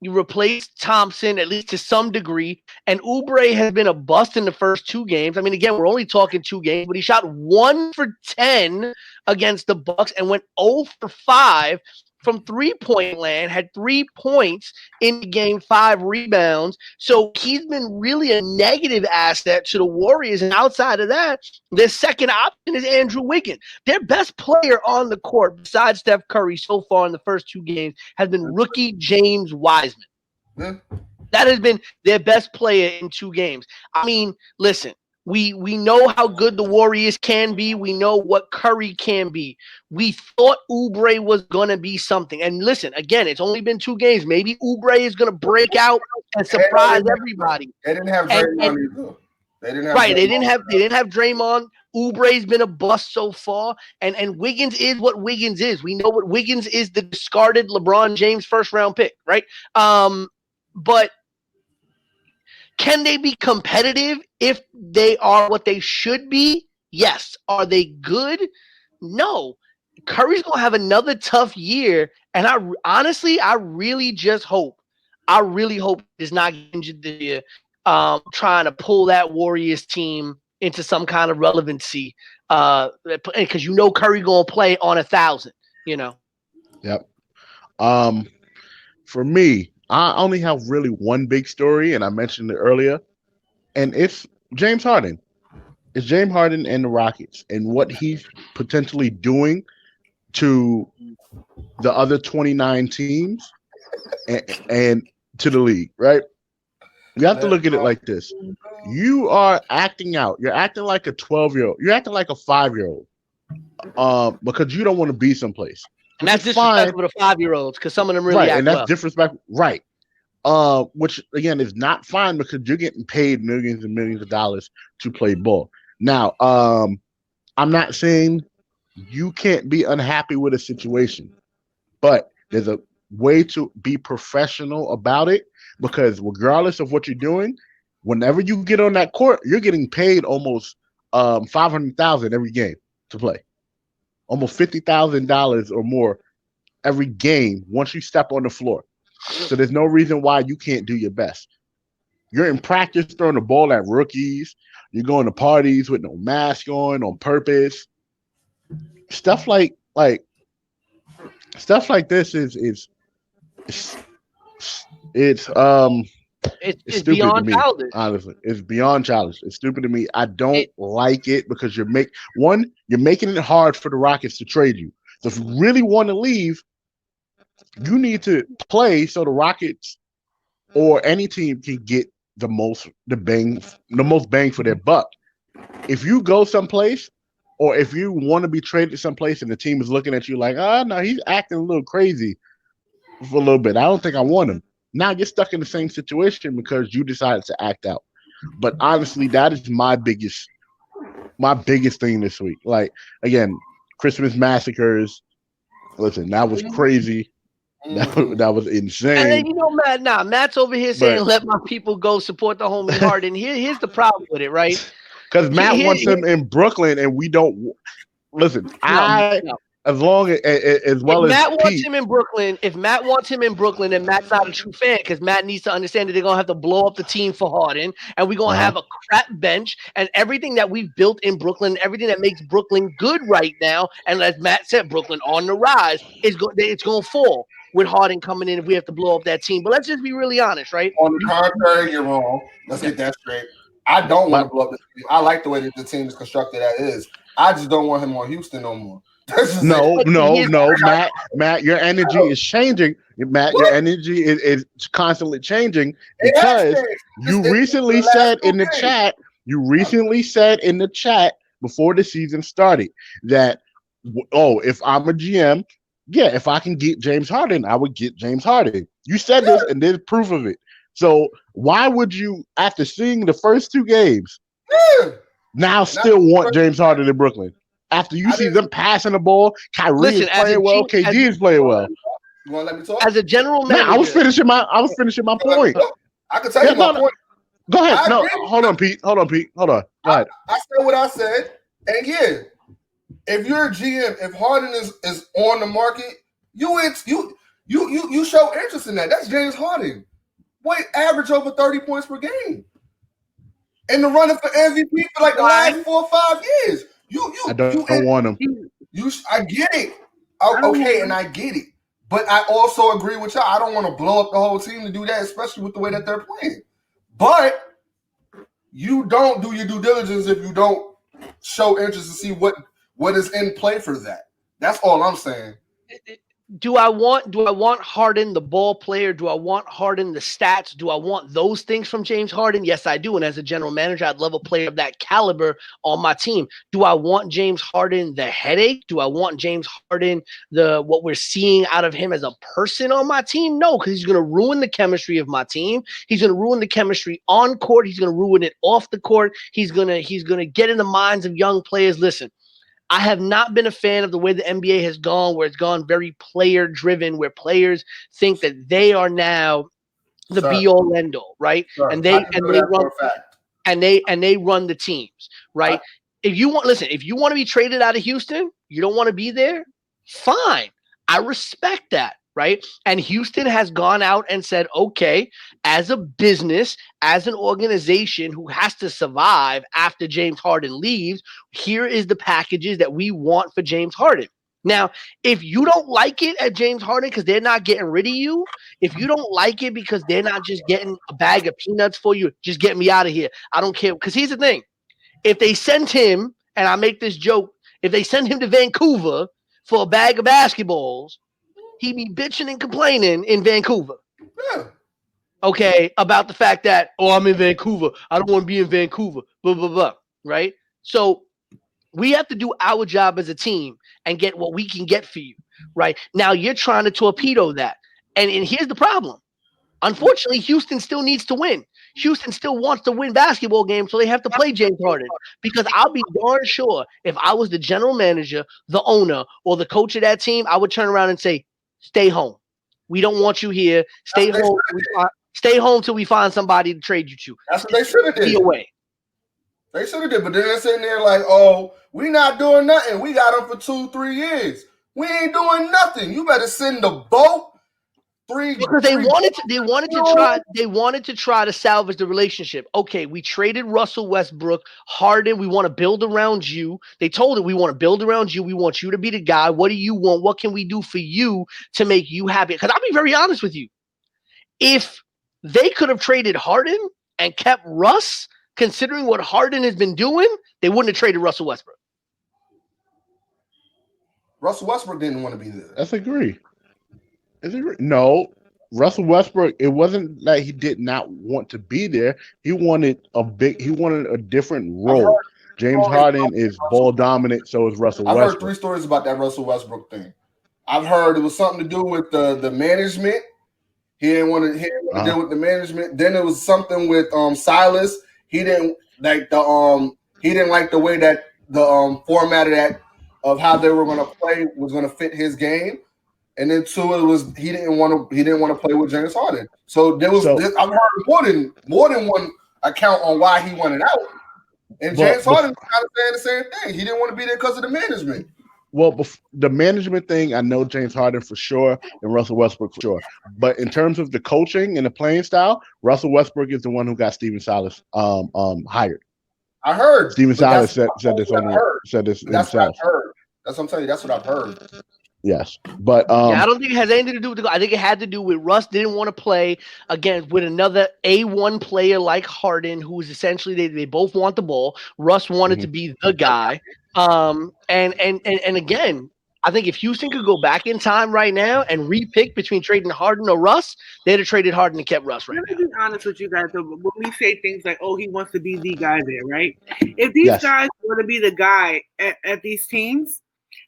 You replace Thompson, at least to some degree, and Oubre has been a bust in the first 2 games. I mean, again, we're only talking 2 games, but he shot 1 for 10 against the Bucks and went 0 for 5 from three-point land, had 3 points in game, 5 rebounds. So he's been really a negative asset to the Warriors. And outside of that, their second option is Andrew Wiggins. Their best player on the court, besides Steph Curry so far in the first 2 games, has been rookie James Wiseman. Yeah. That has been their best player in 2 games. I mean, listen, we know how good the Warriors can be. We know what Curry can be. We thought Oubre was going to be something. And listen, again, it's only been 2 games. Maybe Oubre is going to break out and surprise everybody. They didn't have Draymond either. They didn't have Draymond. Oubre's been a bust so far, and Wiggins is what Wiggins is. We know what Wiggins is, the discarded LeBron James first-round pick, right? But can they be competitive if they are what they should be? Yes. Are they good? No. Curry's going to have another tough year, and I really hope he's not injured this year, trying to pull that Warriors team into some kind of relevancy, because Curry going to play on 1,000, Yep. For me, I only have really one big story, and I mentioned it earlier, and it's James Harden. It's James Harden and the Rockets and what he's potentially doing to the other 29 teams and to the league, right? You have to look at it like this. You are acting out. You're acting like a 12-year-old. You're acting like a 5-year-old because you don't want to be someplace. And that's disrespectful to 5-year-olds because some of them really right, act and that's well. disrespectful. Right. Which, again, is not fine because you're getting paid millions and millions of dollars to play ball. Now, I'm not saying you can't be unhappy with a situation, but there's a way to be professional about it because regardless of what you're doing, whenever you get on that court, you're getting paid almost $500,000 every game to play. Almost $50,000 or more every game once you step on the floor. So there's no reason why you can't do your best. You're in practice throwing the ball at rookies. You're going to parties with no mask on purpose. Stuff like this is it's stupid beyond to me. childish. Honestly, it's beyond childish. It's stupid to me. I don't like it because you're making it hard for the Rockets to trade you. So if you really want to leave, you need to play so the Rockets or any team can get the most bang for their buck. If you go someplace or if you want to be traded someplace and the team is looking at you like, oh no, he's acting a little crazy for a little bit. I don't think I want him. Now you're stuck in the same situation because you decided to act out. But honestly, that is my biggest thing this week. Like, again, Christmas massacres. Listen, that was crazy. That was insane. And then, Matt's over here saying, let my people go support the homie Harden. Here's the problem with it, right? Because Matt wants him in Brooklyn, and we don't. Listen, as well as Matt Pete, wants him in Brooklyn. If Matt wants him in Brooklyn, then Matt's not a true fan because Matt needs to understand that they're gonna have to blow up the team for Harden, and we're gonna have a crap bench and everything that we've built in Brooklyn, everything that makes Brooklyn good right now. And as Matt said, Brooklyn on the rise it's gonna fall with Harden coming in if we have to blow up that team. But let's just be really honest, right? On the contrary, you're wrong. Let's get that straight. I don't want to blow up the team. I like the way that the team is constructed as is. I just don't want him on Houston no more. No, Matt, your energy is changing. Matt, your energy is constantly changing because you recently said in the chat before the season started that, if I'm a GM, if I can get James Harden, I would get James Harden. You said this and there's proof of it. So why would you, after seeing the first 2 games, now still want James Harden in Brooklyn? After you see them passing the ball, Kyrie is playing well, KD is playing well. You want to let me talk? As a general manager, I was finishing my point. I can tell you my point. Go ahead. No, hold on, Pete. Hold on. Go ahead. I said what I said, and if you're a GM, if Harden is on the market, you You show interest in that. That's James Harden. Wait, average over 30 points per game. And the running for MVP for like the last 4 or 5 years. I don't want him. I get it. Okay, and I get it. But I also agree with y'all. I don't want to blow up the whole team to do that, especially with the way that they're playing. But you don't do your due diligence if you don't show interest to see what is in play for that. That's all I'm saying. Do I want Harden, the ball player? Do I want Harden, the stats? Do I want those things from James Harden? Yes, I do. And as a general manager, I'd love a player of that caliber on my team. Do I want James Harden, the headache? Do I want James Harden, what we're seeing out of him as a person on my team? No, because he's going to ruin the chemistry of my team. He's going to ruin the chemistry on court. He's going to ruin it off the court. He's going to get in the minds of young players. Listen, I have not been a fan of the way the NBA has gone, where it's gone very player-driven, where players think that they are now the be-all, end-all, right? And they run the teams, right? If you want to be traded out of Houston, you don't want to be there, fine. I respect that, right? And Houston has gone out and said, okay, as a business, as an organization who has to survive after James Harden leaves, here is the packages that we want for James Harden. Now, if you don't like it at James Harden because they're not getting rid of you, if you don't like it because they're not just getting a bag of peanuts for you, just get me out of here. I don't care. Because here's the thing. If they send him, and I make this joke, if they send him to Vancouver for a bag of basketballs, he'd be bitching and complaining in Vancouver. Yeah. Okay, about the fact that, I'm in Vancouver. I don't want to be in Vancouver. Blah, blah, blah. Right? So we have to do our job as a team and get what we can get for you. Right? Now you're trying to torpedo that. And here's the problem. Unfortunately, Houston still needs to win. Houston still wants to win basketball games, so they have to play James Harden. Because I'll be darn sure if I was the general manager, the owner, or the coach of that team, I would turn around and say, stay home. We don't want you here. Stay home till we find somebody to trade you to. That's what they should have did. Be away. They should have did, but then they're sitting there like, oh, we not doing nothing. We got them for 2-3 years. We ain't doing nothing. You better send the boat. Because they wanted to try to salvage the relationship. Okay, we traded Russell Westbrook, Harden. We want to build around you. They told him we want to build around you. We want you to be the guy. What do you want? What can we do for you to make you happy? Because I'll be very honest with you. If they could have traded Harden and kept Russ, considering what Harden has been doing, they wouldn't have traded Russell Westbrook. Russell Westbrook didn't want to be there. Let's agree. No, Russell Westbrook, it wasn't that he did not want to be there. He wanted a different role. James Harden is ball dominant, so is Russell Westbrook. I've heard 3 stories about that Russell Westbrook thing. I've heard it was something to do with the management. He didn't want to deal with the management. Then it was something with Silas. He didn't like the way that the format of how they were going to play was going to fit his game. And then 2, it was he didn't want to play with James Harden. So I've heard more than one account on why he wanted out. And James Harden was kind of saying the same thing. He didn't want to be there because of the management. Well, the management thing, I know James Harden for sure and Russell Westbrook for sure. But in terms of the coaching and the playing style, Russell Westbrook is the one who got Steven Silas hired. I heard Steven Silas said this himself. What I heard. That's what I'm telling you. That's what I've heard. Yes, but I don't think it has anything to do with I think it had to do with Russ didn't want to play again with another A1 player like Harden, who's essentially they both want the ball. Russ wanted to be the guy. And again, I think if Houston could go back in time right now and repick between trading Harden or Russ, they'd have traded Harden and kept Russ right now. Let me be honest with you guys. Though, when we say things like, "Oh, he wants to be the guy there," right? If these guys want to be the guy at these teams,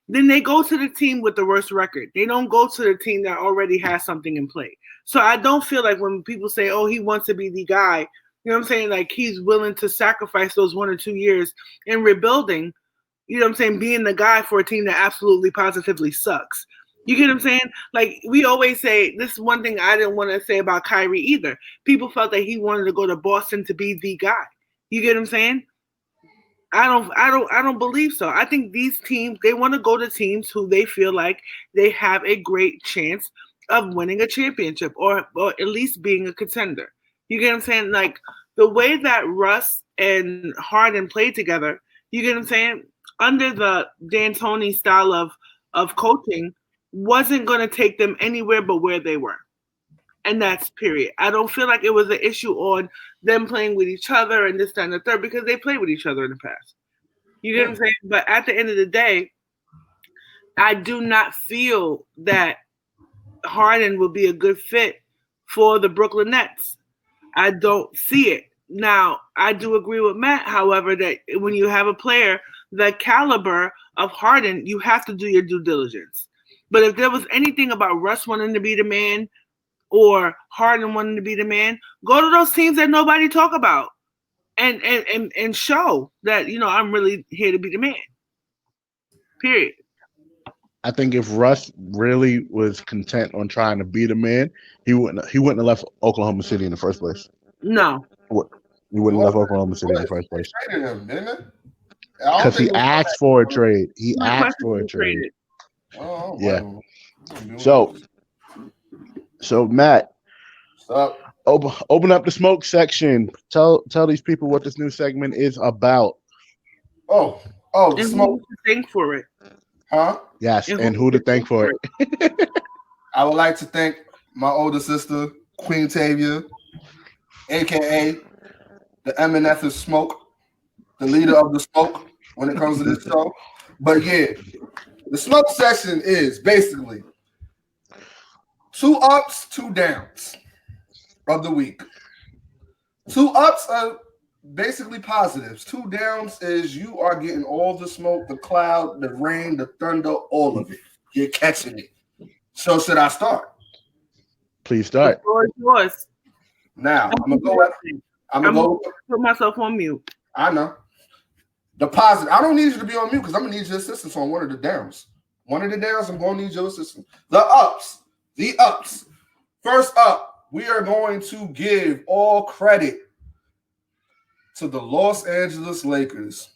then they go to the team with the worst record. They don't go to the team that already has something in play. So I don't feel like when people say, oh, he wants to be the guy, you know what I'm saying? Like he's willing to sacrifice those 1 or 2 years in rebuilding, you know what I'm saying? Being the guy for a team that absolutely positively sucks. You get what I'm saying? Like we always say, this is one thing I didn't want to say about Kyrie either. People felt that he wanted to go to Boston to be the guy. You get what I'm saying? I don't believe so. I think these teams, they want to go to teams who they feel like they have a great chance of winning a championship or at least being a contender. You get what I'm saying? Like the way that Russ and Harden played together, you get what I'm saying? Under the D'Antoni style of coaching, wasn't going to take them anywhere but where they were. And that's period. I don't feel like it was an issue on them playing with each other and this, that, and the third, because they played with each other in the past. You get what I'm saying? But at the end of the day, I do not feel that Harden will be a good fit for the Brooklyn Nets. I don't see it. Now, I do agree with Matt, however, that when you have a player the caliber of Harden, you have to do your due diligence. But if there was anything about Russ wanting to be the man or Harden wanting to be the man, go to those teams that nobody talk about and show that, you know, I'm really here to be the man. Period. I think if Russ really was content on trying to be the man, he wouldn't have left Oklahoma City in the first place. No. He wouldn't have left Oklahoma City in the first place. Traded him, didn't it? Because he asked for a trade. He asked for a trade. Oh, yeah. So Matt, open up the smoke section. Tell these people what this new segment is about. Oh, the smoke. Thank for it. Huh? Yes, and who to thank for it. I would like to thank my older sister, Queen Tavia, a.k.a. the MNF of Smoke, the leader of the smoke when it comes to this show. But yeah, the smoke session is basically 2 ups, 2 downs of the week. 2 ups are basically positives. 2 downs is you are getting all the smoke, the cloud, the rain, the thunder, all of it. You're catching it. So should I start? Please start. The floor is yours. Now, I'm going to go put myself on mute. I know. The positive. I don't need you to be on mute because I'm going to need your assistance on one of the downs. One of the downs, I'm going to need your assistance. The ups. First up, we are going to give all credit to the Los Angeles Lakers.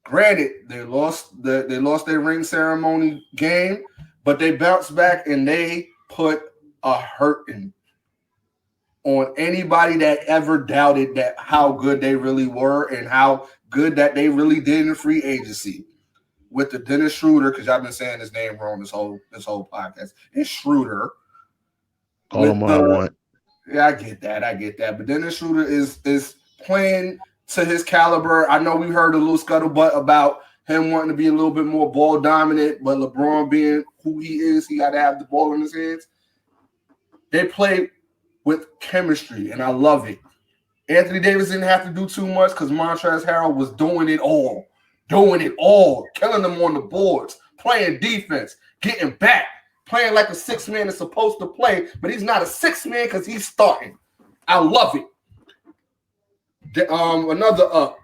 Granted, they lost their ring ceremony game, but they bounced back and they put a hurting on anybody that ever doubted that how good they really were and how good that they really did in free agency with the Dennis Schroeder, because I've been saying his name wrong this whole podcast. It's Schroeder. Call him what I want. Yeah, I get that. But Dennis Schroeder is playing to his caliber. I know we heard a little scuttlebutt about him wanting to be a little bit more ball dominant, but LeBron being who he is, he got to have the ball in his hands. They play with chemistry, and I love it. Anthony Davis didn't have to do too much because Montrezl Harrell was doing it all, killing them on the boards, playing defense, getting back, playing like a 6-man is supposed to play, but he's not a 6-man because he's starting. I love it. Another up.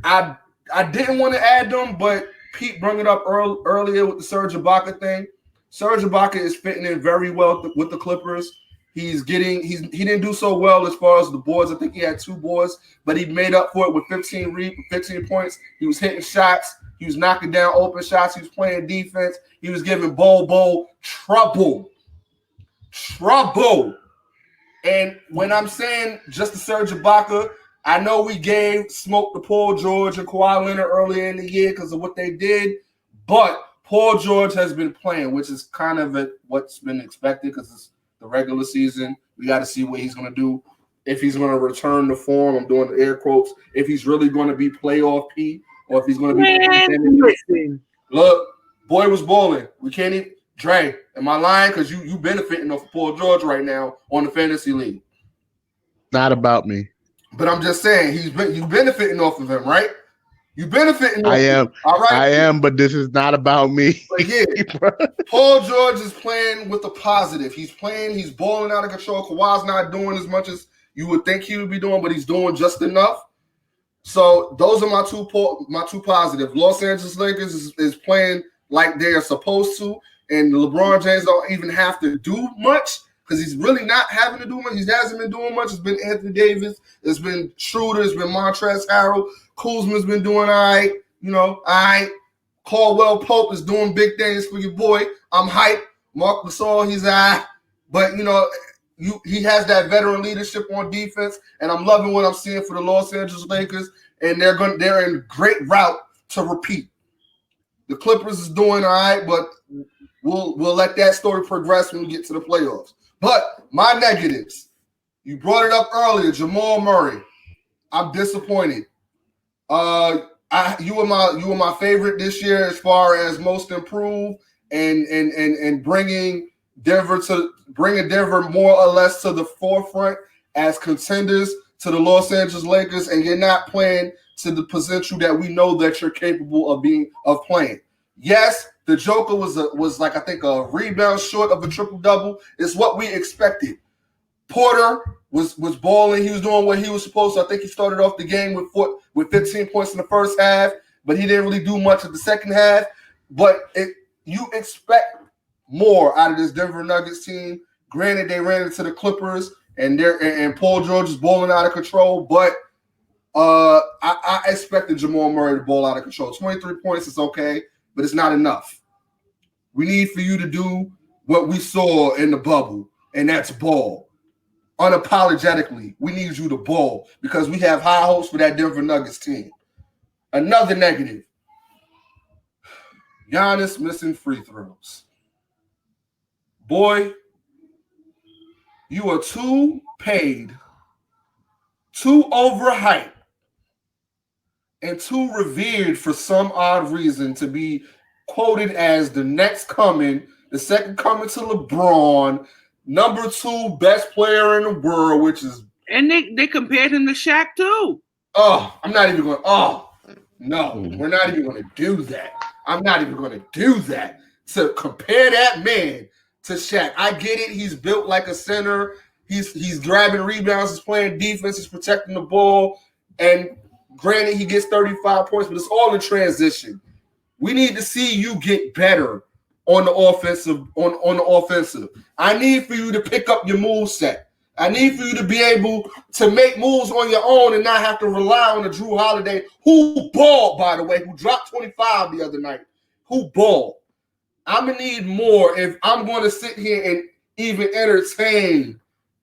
I didn't want to add them, but Pete brought it up earlier with the Serge Ibaka thing. Serge Ibaka is fitting in very well with the Clippers. He didn't do so well as far as the boards. I think he had 2 boards, but he made up for it with 15 points. He was hitting shots. He was knocking down open shots. He was playing defense. He was giving Bol trouble. And when I'm saying just the Serge Ibaka, I know we gave smoke to Paul George and Kawhi Leonard earlier in the year because of what they did, but Paul George has been playing, which is kind of what's been expected because it's the regular season. We got to see what he's going to do. If he's going to return to form, I'm doing the air quotes, if he's really going to be playoff P or if he's going to be – Look, boy was balling. We can't even – Dre, am I lying? Because you benefiting off of Paul George right now on the fantasy league. Not about me. But I'm just saying, you benefiting off of him, right? You benefiting off I am. Him, all right? I am, but this is not about me. But yeah, Paul George is playing with the positive. He's balling out of control. Kawhi's not doing as much as you would think he would be doing, but he's doing just enough. So those are my two positive. Los Angeles Lakers is playing like they're supposed to, and LeBron James don't even have to do much because he's really not having to do much. He hasn't been doing much. It's been Anthony Davis. It's been Schroeder. It's been Montrezl Harrell. Kuzma's been doing all right. Caldwell Pope is doing big things for your boy. I'm hyped. Mark Gasol, he's but he has that veteran leadership on defense, and I'm loving what I'm seeing for the Los Angeles Lakers, and they're in great route to repeat. The Clippers is doing all right, but we'll let that story progress when we get to the playoffs. But my negatives, you brought it up earlier, Jamal Murray. I'm disappointed. You were my favorite this year as far as most improved and bringing Denver more or less to the forefront as contenders to the Los Angeles Lakers, and you're not playing to the potential that we know that you're capable of playing. Yes, the Joker was like I think a rebound short of a triple-double. It's what we expected. Porter was balling. He was doing what he was supposed to. I think he started off the game with 15 points in the first half, but he didn't really do much in the second half. But you expect more out of this Denver Nuggets team. Granted, they ran into the Clippers, and Paul George is balling out of control, but I expected Jamal Murray to ball out of control. 23 points is okay, but it's not enough. We need for you to do what we saw in the bubble, and that's ball. Unapologetically, we need you to ball because we have high hopes for that Denver Nuggets team. Another negative, Giannis missing free throws. Boy, you are too paid, too overhyped, and too revered for some odd reason to be quoted as the next coming, the second coming to LeBron, number 2 best player in the world, which is... And they compared him to Shaq, too. Oh, I'm not even going... Oh, no, we're not even going to do that. I'm not even going to do that. To compare that man to Shaq. I get it. He's built like a center. He's grabbing rebounds. He's playing defense. He's protecting the ball. And granted, he gets 35 points, but it's all in transition. We need to see you get better on the offensive. On the offensive, I need for you to pick up your move set. I need for you to be able to make moves on your own and not have to rely on a Drew Holiday, who balled, by the way, who dropped 25 the other night. Who balled? I'm gonna need more if I'm going to sit here and even entertain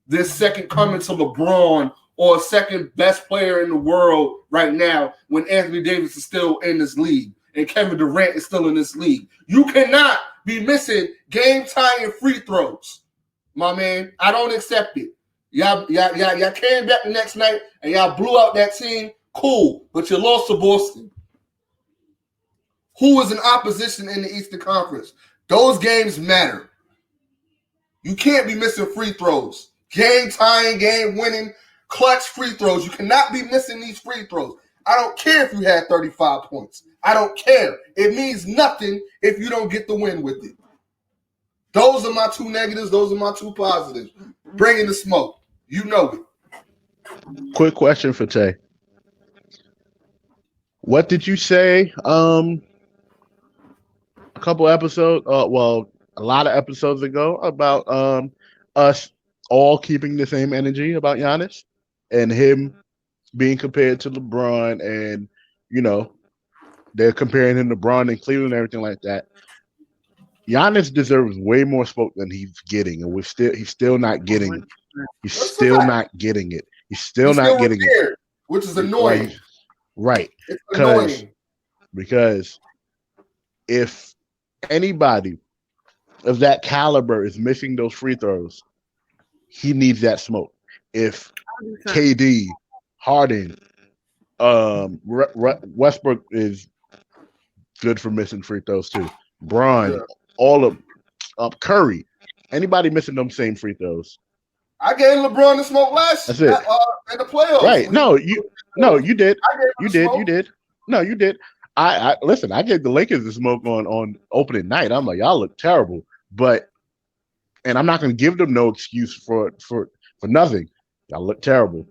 this second coming to LeBron or second best player in the world right now when Anthony Davis is still in this league and Kevin Durant is still in this league. You cannot be missing game-tying free throws, my man. I don't accept it. Y'all came back the next night and y'all blew out that team. Cool, but you lost to Boston, who is an opposition in the Eastern Conference. Those games matter. You can't be missing free throws. Game-tying, game-winning, clutch free throws. You cannot be missing these free throws. I don't care if you had 35 points. I don't care. It means nothing if you don't get the win with it. Those are my 2 negatives. Those are my 2 positives. Bringing the smoke. You know it. Quick question for Tay. What did you say a couple episodes, a lot of episodes ago about us all keeping the same energy about Giannis and him being compared to LeBron, and they're comparing him to LeBron and Cleveland and everything like that. Giannis deserves way more smoke than he's getting, and he's still not getting it. He's still not getting it. He's still not getting it, which is annoying. Right. It's annoying. Because if anybody of that caliber is missing those free throws, he needs that smoke. If KD, Harden, Westbrook is good for missing free throws too. Braun, all of Curry, anybody missing them same free throws. I gave LeBron the smoke last in the playoffs. Right? No, you did. No, you did. I listen. I gave the Lakers the smoke on opening night. I'm like, y'all look terrible, and I'm not going to give them no excuse for nothing. Y'all look terrible,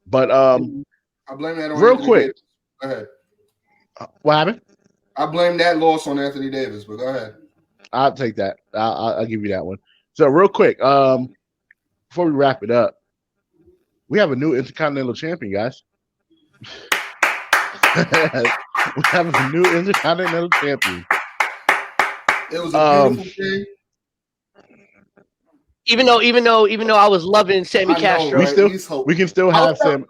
but I blame that on real Anthony quick. Davis. Go ahead. What happened? I blame that loss on Anthony Davis, but go ahead. I'll take that. I'll give you that one. So real quick, before we wrap it up, we have a new Intercontinental Champion, guys. We have a new Intercontinental Champion. It was a beautiful thing. Even though I was loving Sammy I know, Castro, right? We can still have Sam.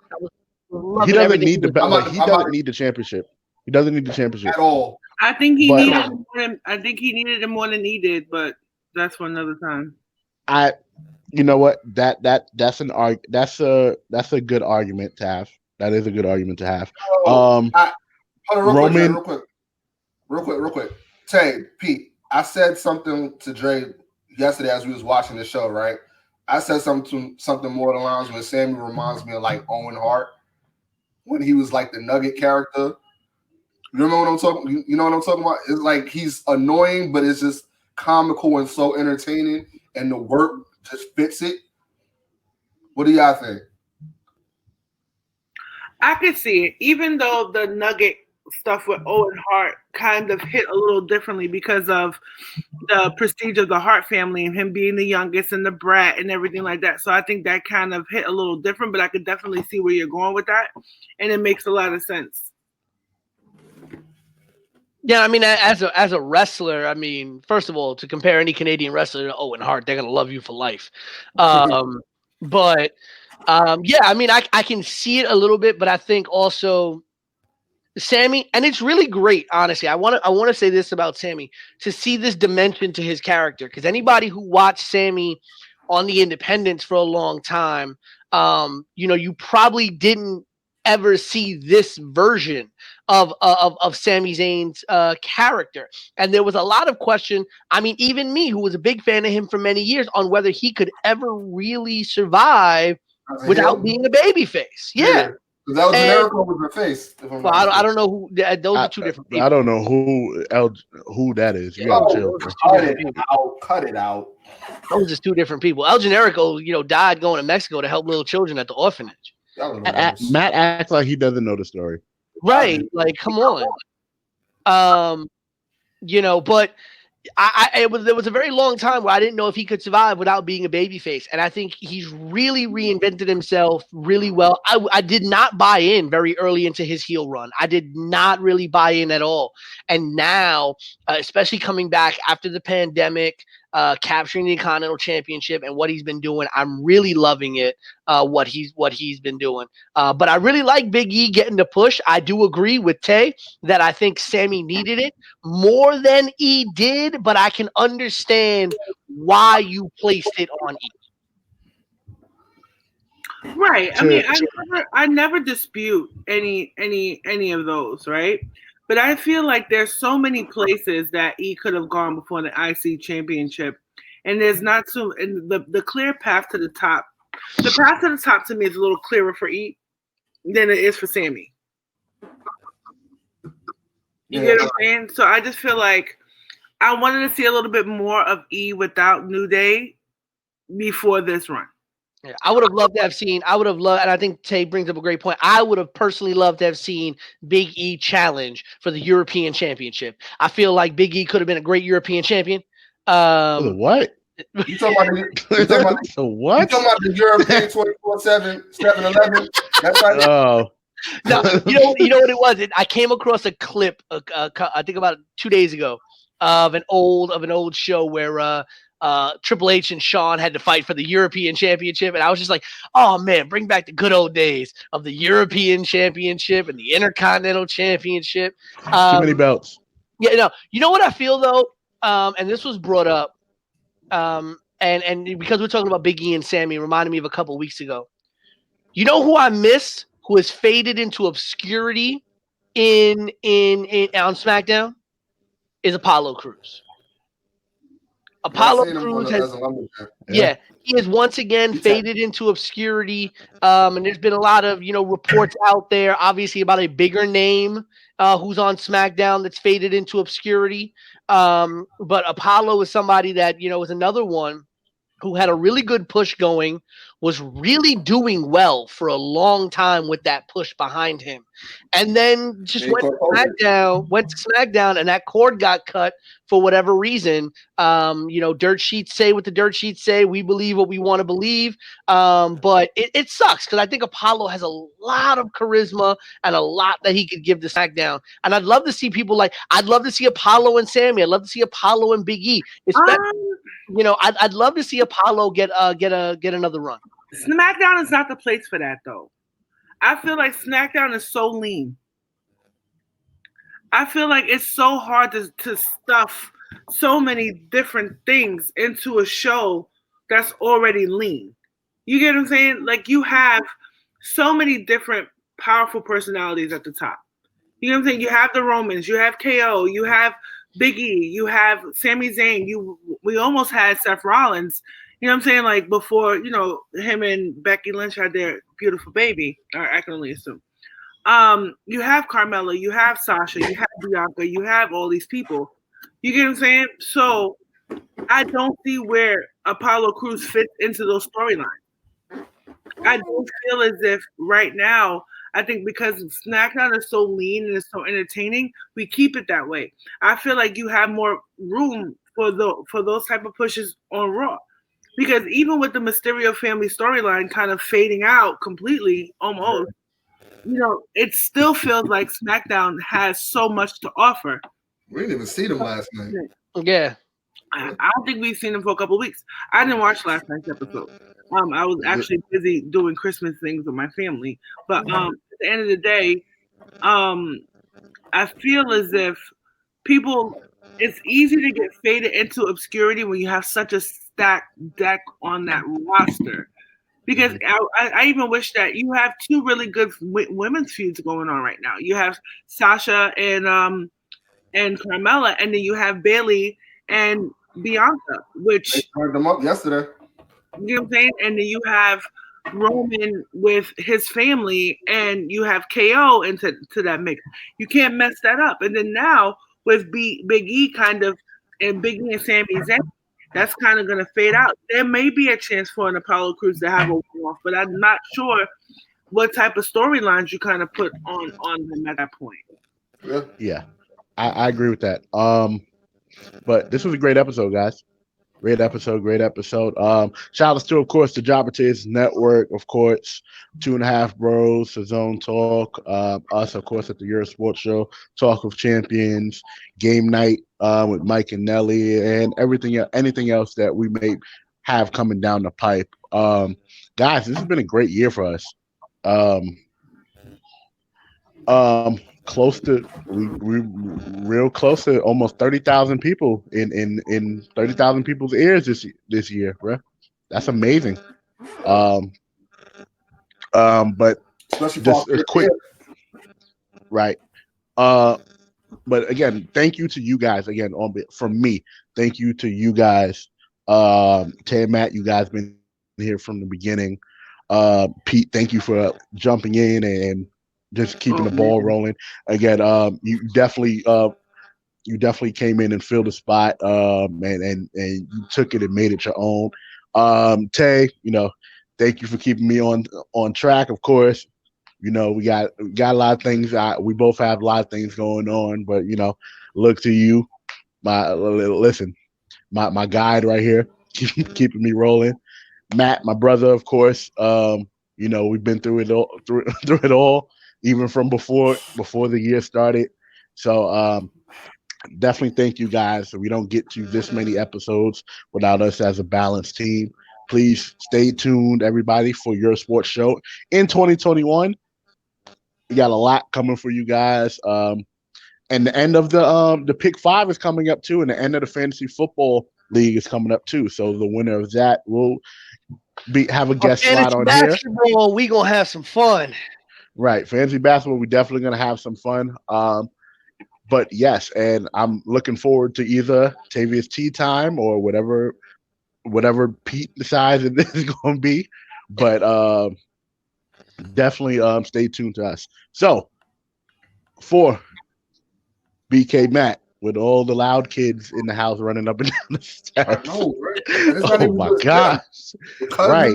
He loving doesn't everything need the was belt. doing. Like, he doesn't need the championship. He doesn't need the championship At all. I think he But- needed it more than he did, but that's for another time. You know what? That's a good argument to have. That is a good argument to have. Hold on, Roman- real quick. Tay, Pete, I said something to Dre yesterday as we was watching the show, right? I said something more along the lines when Sammy reminds me of like Owen Hart when he was like the Nugget character. You remember what I'm talking? You know what I'm talking about? It's like he's annoying, but it's just comical and so entertaining, and the work just fits it. What do y'all think? I could see it, even though the Nugget stuff with Owen Hart kind of hit a little differently because of the prestige of the Hart family and him being the youngest and the brat and everything like that. So I think that kind of hit a little different, but I could definitely see where you're going with that, and it makes a lot of sense. Yeah, I mean, as a wrestler, I mean, first of all, to compare any Canadian wrestler to Owen Hart, they're gonna love you for life. Yeah, I mean, I can see it a little bit, but I think also Sammy, and it's really great, honestly. I want to say this about Sammy, to see this dimension to his character, because anybody who watched Sammy on the independents for a long time, you probably didn't ever see this version of Sami Zayn's character. And there was a lot of question. I mean, even me, who was a big fan of him for many years, on whether he could ever really survive without being a babyface. Yeah. That was Jericho with her face. Well, I don't know who. Those are two different people. I don't know who that is. You gotta chill. Cut it out. Those are just two different people. El Generico, died going to Mexico to help little children at the orphanage. Matt acts like he doesn't know the story. Right? Like, come on. But there was a very long time where I didn't know if he could survive without being a babyface, and I think he's really reinvented himself really well. I did not buy in very early into his heel run. I did not really buy in at all, and now, especially coming back after the pandemic, capturing the Intercontinental Championship and what he's been doing, I'm really loving it. What he's been doing, but I really like Big E getting the push. I do agree with Tay that I think Sammy needed it more than E did, but I can understand why you placed it on E. Right. I mean, I never dispute any of those, right? But I feel like there's so many places that E could have gone before the IC championship, and there's not so. And the clear path to the top. The path to the top to me is a little clearer for E than it is for Sammy. You get what I'm saying? So I just feel like I wanted to see a little bit more of E without New Day before this run. Yeah, I would have loved to have seen. And I think Tay brings up a great point. I would have personally loved to have seen Big E challenge for the European Championship. I feel like Big E could have been a great European champion. What? You talking about the what? You talking about the European 24/7, 7-Eleven? That's right. Oh. No, you know what it was? I came across a clip, I think about 2 days ago, of an old show where Triple H and Shawn had to fight for the European Championship, and I was just like, oh man, bring back the good old days of the European Championship and the Intercontinental Championship. Too many belts. Yeah, no. You know what I feel though, and this was brought up, and because we're talking about Big E and Sammy, it reminded me of a couple weeks ago. You know who I miss, who has faded into obscurity in on SmackDown, is Apollo Crews. Apollo Crews has, he has once again faded into obscurity. And there's been a lot of, reports out there, obviously, about a bigger name who's on SmackDown that's faded into obscurity. But Apollo is somebody that, is another one who had a really good push going, was really doing well for a long time with that push behind him. And then just went to SmackDown, and that cord got cut for whatever reason. Dirt sheets say what the dirt sheets say. We believe what we want to believe. But it sucks because I think Apollo has a lot of charisma and a lot that he could give to SmackDown. And I'd love to see people I'd love to see Apollo and Sammy. I'd love to see Apollo and Big E. I'd love to see Apollo get another run. SmackDown is not the place for that, though. I feel like SmackDown is so lean. I feel like it's so hard to stuff so many different things into a show that's already lean. You get what I'm saying? Like, you have so many different powerful personalities at the top. You know what I'm saying? You have the Romans, you have KO, you have Big E, you have Sami Zayn. We almost had Seth Rollins. You know what I'm saying? Like, before, him and Becky Lynch had their beautiful baby, or I can only assume. You have Carmella, you have Sasha, you have Bianca, you have all these people. You get what I'm saying? So I don't see where Apollo Crews fits into those storylines. I don't feel as if right now, I think because SmackDown is so lean and it's so entertaining, we keep it that way. I feel like you have more room for those type of pushes on Raw. Because even with the Mysterio family storyline kind of fading out completely, almost, it still feels like SmackDown has so much to offer. We didn't even see them last night. Yeah. I don't think we've seen them for a couple of weeks. I didn't watch last night's episode. I was actually busy doing Christmas things with my family. But at the end of the day, I feel as if it's easy to get faded into obscurity when you have such a stacked deck on that roster. Because I even wish that you have two really good women's feuds going on right now. You have Sasha and Carmella, and then you have Bayley and Bianca, which they turned them up yesterday. You know what I'm saying? And then you have Roman with his family, and you have KO into that mix. You can't mess that up. And then now with Big E kind of, and Big E and Sami Zayn, that's kind of going to fade out. There may be a chance for an Apollo Crews to have a one-off, but I'm not sure what type of storylines you kind of put on them at that point. Yeah, I agree with that. But this was a great episode, guys. Great episode. Shout out to, of course, the Jobbertiz Network, of course, 2.5 Bros, the Zone Talk, us, of course, at the Yerrr Sports Show, Talk of Champions, Game Night with Mike and Nelly, and anything else that we may have coming down the pipe. Guys, this has been a great year for us. Close to we real close to almost 30,000 people in 30,000 people's ears this year, bro. That's amazing. But Especially just a quick, right? But again, thank you to you guys again from me. Thank you to you guys, Tay and Matt. You guys been here from the beginning. Pete, thank you for jumping in and just keeping the ball rolling. Again, you definitely came in and filled the spot, and you took it and made it your own. Tay, thank you for keeping me on track. Of course, we got a lot of things. We both have a lot of things going on, but look to you, my guide right here, keeping me rolling. Matt, my brother, of course. We've been through it all. Even from before the year started. So definitely thank you guys. So we don't get to this many episodes without us as a balanced team. Please stay tuned, everybody, for Yerrr Sports Show in 2021. We got a lot coming for you guys. And the end of the Pick 5 is coming up too, and the end of the Fantasy Football League is coming up too. So the winner of that will have a guest slot on here. We gonna have some fun. Right, fantasy basketball, we're definitely going to have some fun. But yes, and I'm looking forward to either Tavia's tea time or whatever Pete decides it is going to be. But definitely stay tuned to us. So, for BK Matt, with all the loud kids in the house running up and down the steps. I know, right? Oh my gosh! Right,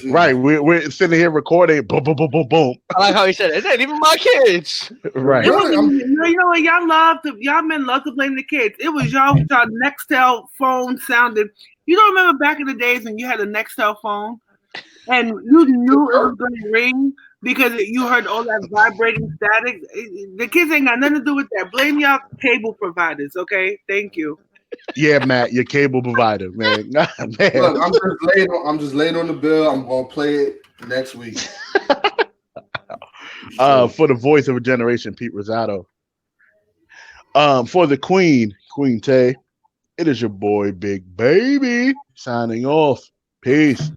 right. We're sitting here recording. Boom, boom, boom, boom, boom. I like how he said it. It ain't even my kids. Right. You know what? Y'all men love to blame the kids. It was y'all with y'all Nextel phone sounded. You don't remember back in the days when you had a Nextel phone and you knew it was going to ring because you heard all that vibrating static. The kids ain't got nothing to do with that. Blame y'all cable providers, okay? Thank you. Yeah, Matt, your cable provider, man. Man. Look, I'm just laid on the bill. I'm gonna play it next week. For the voice of a generation, Pete Rosado. For the Queen Tay, it is your boy Big Baby signing off. Peace.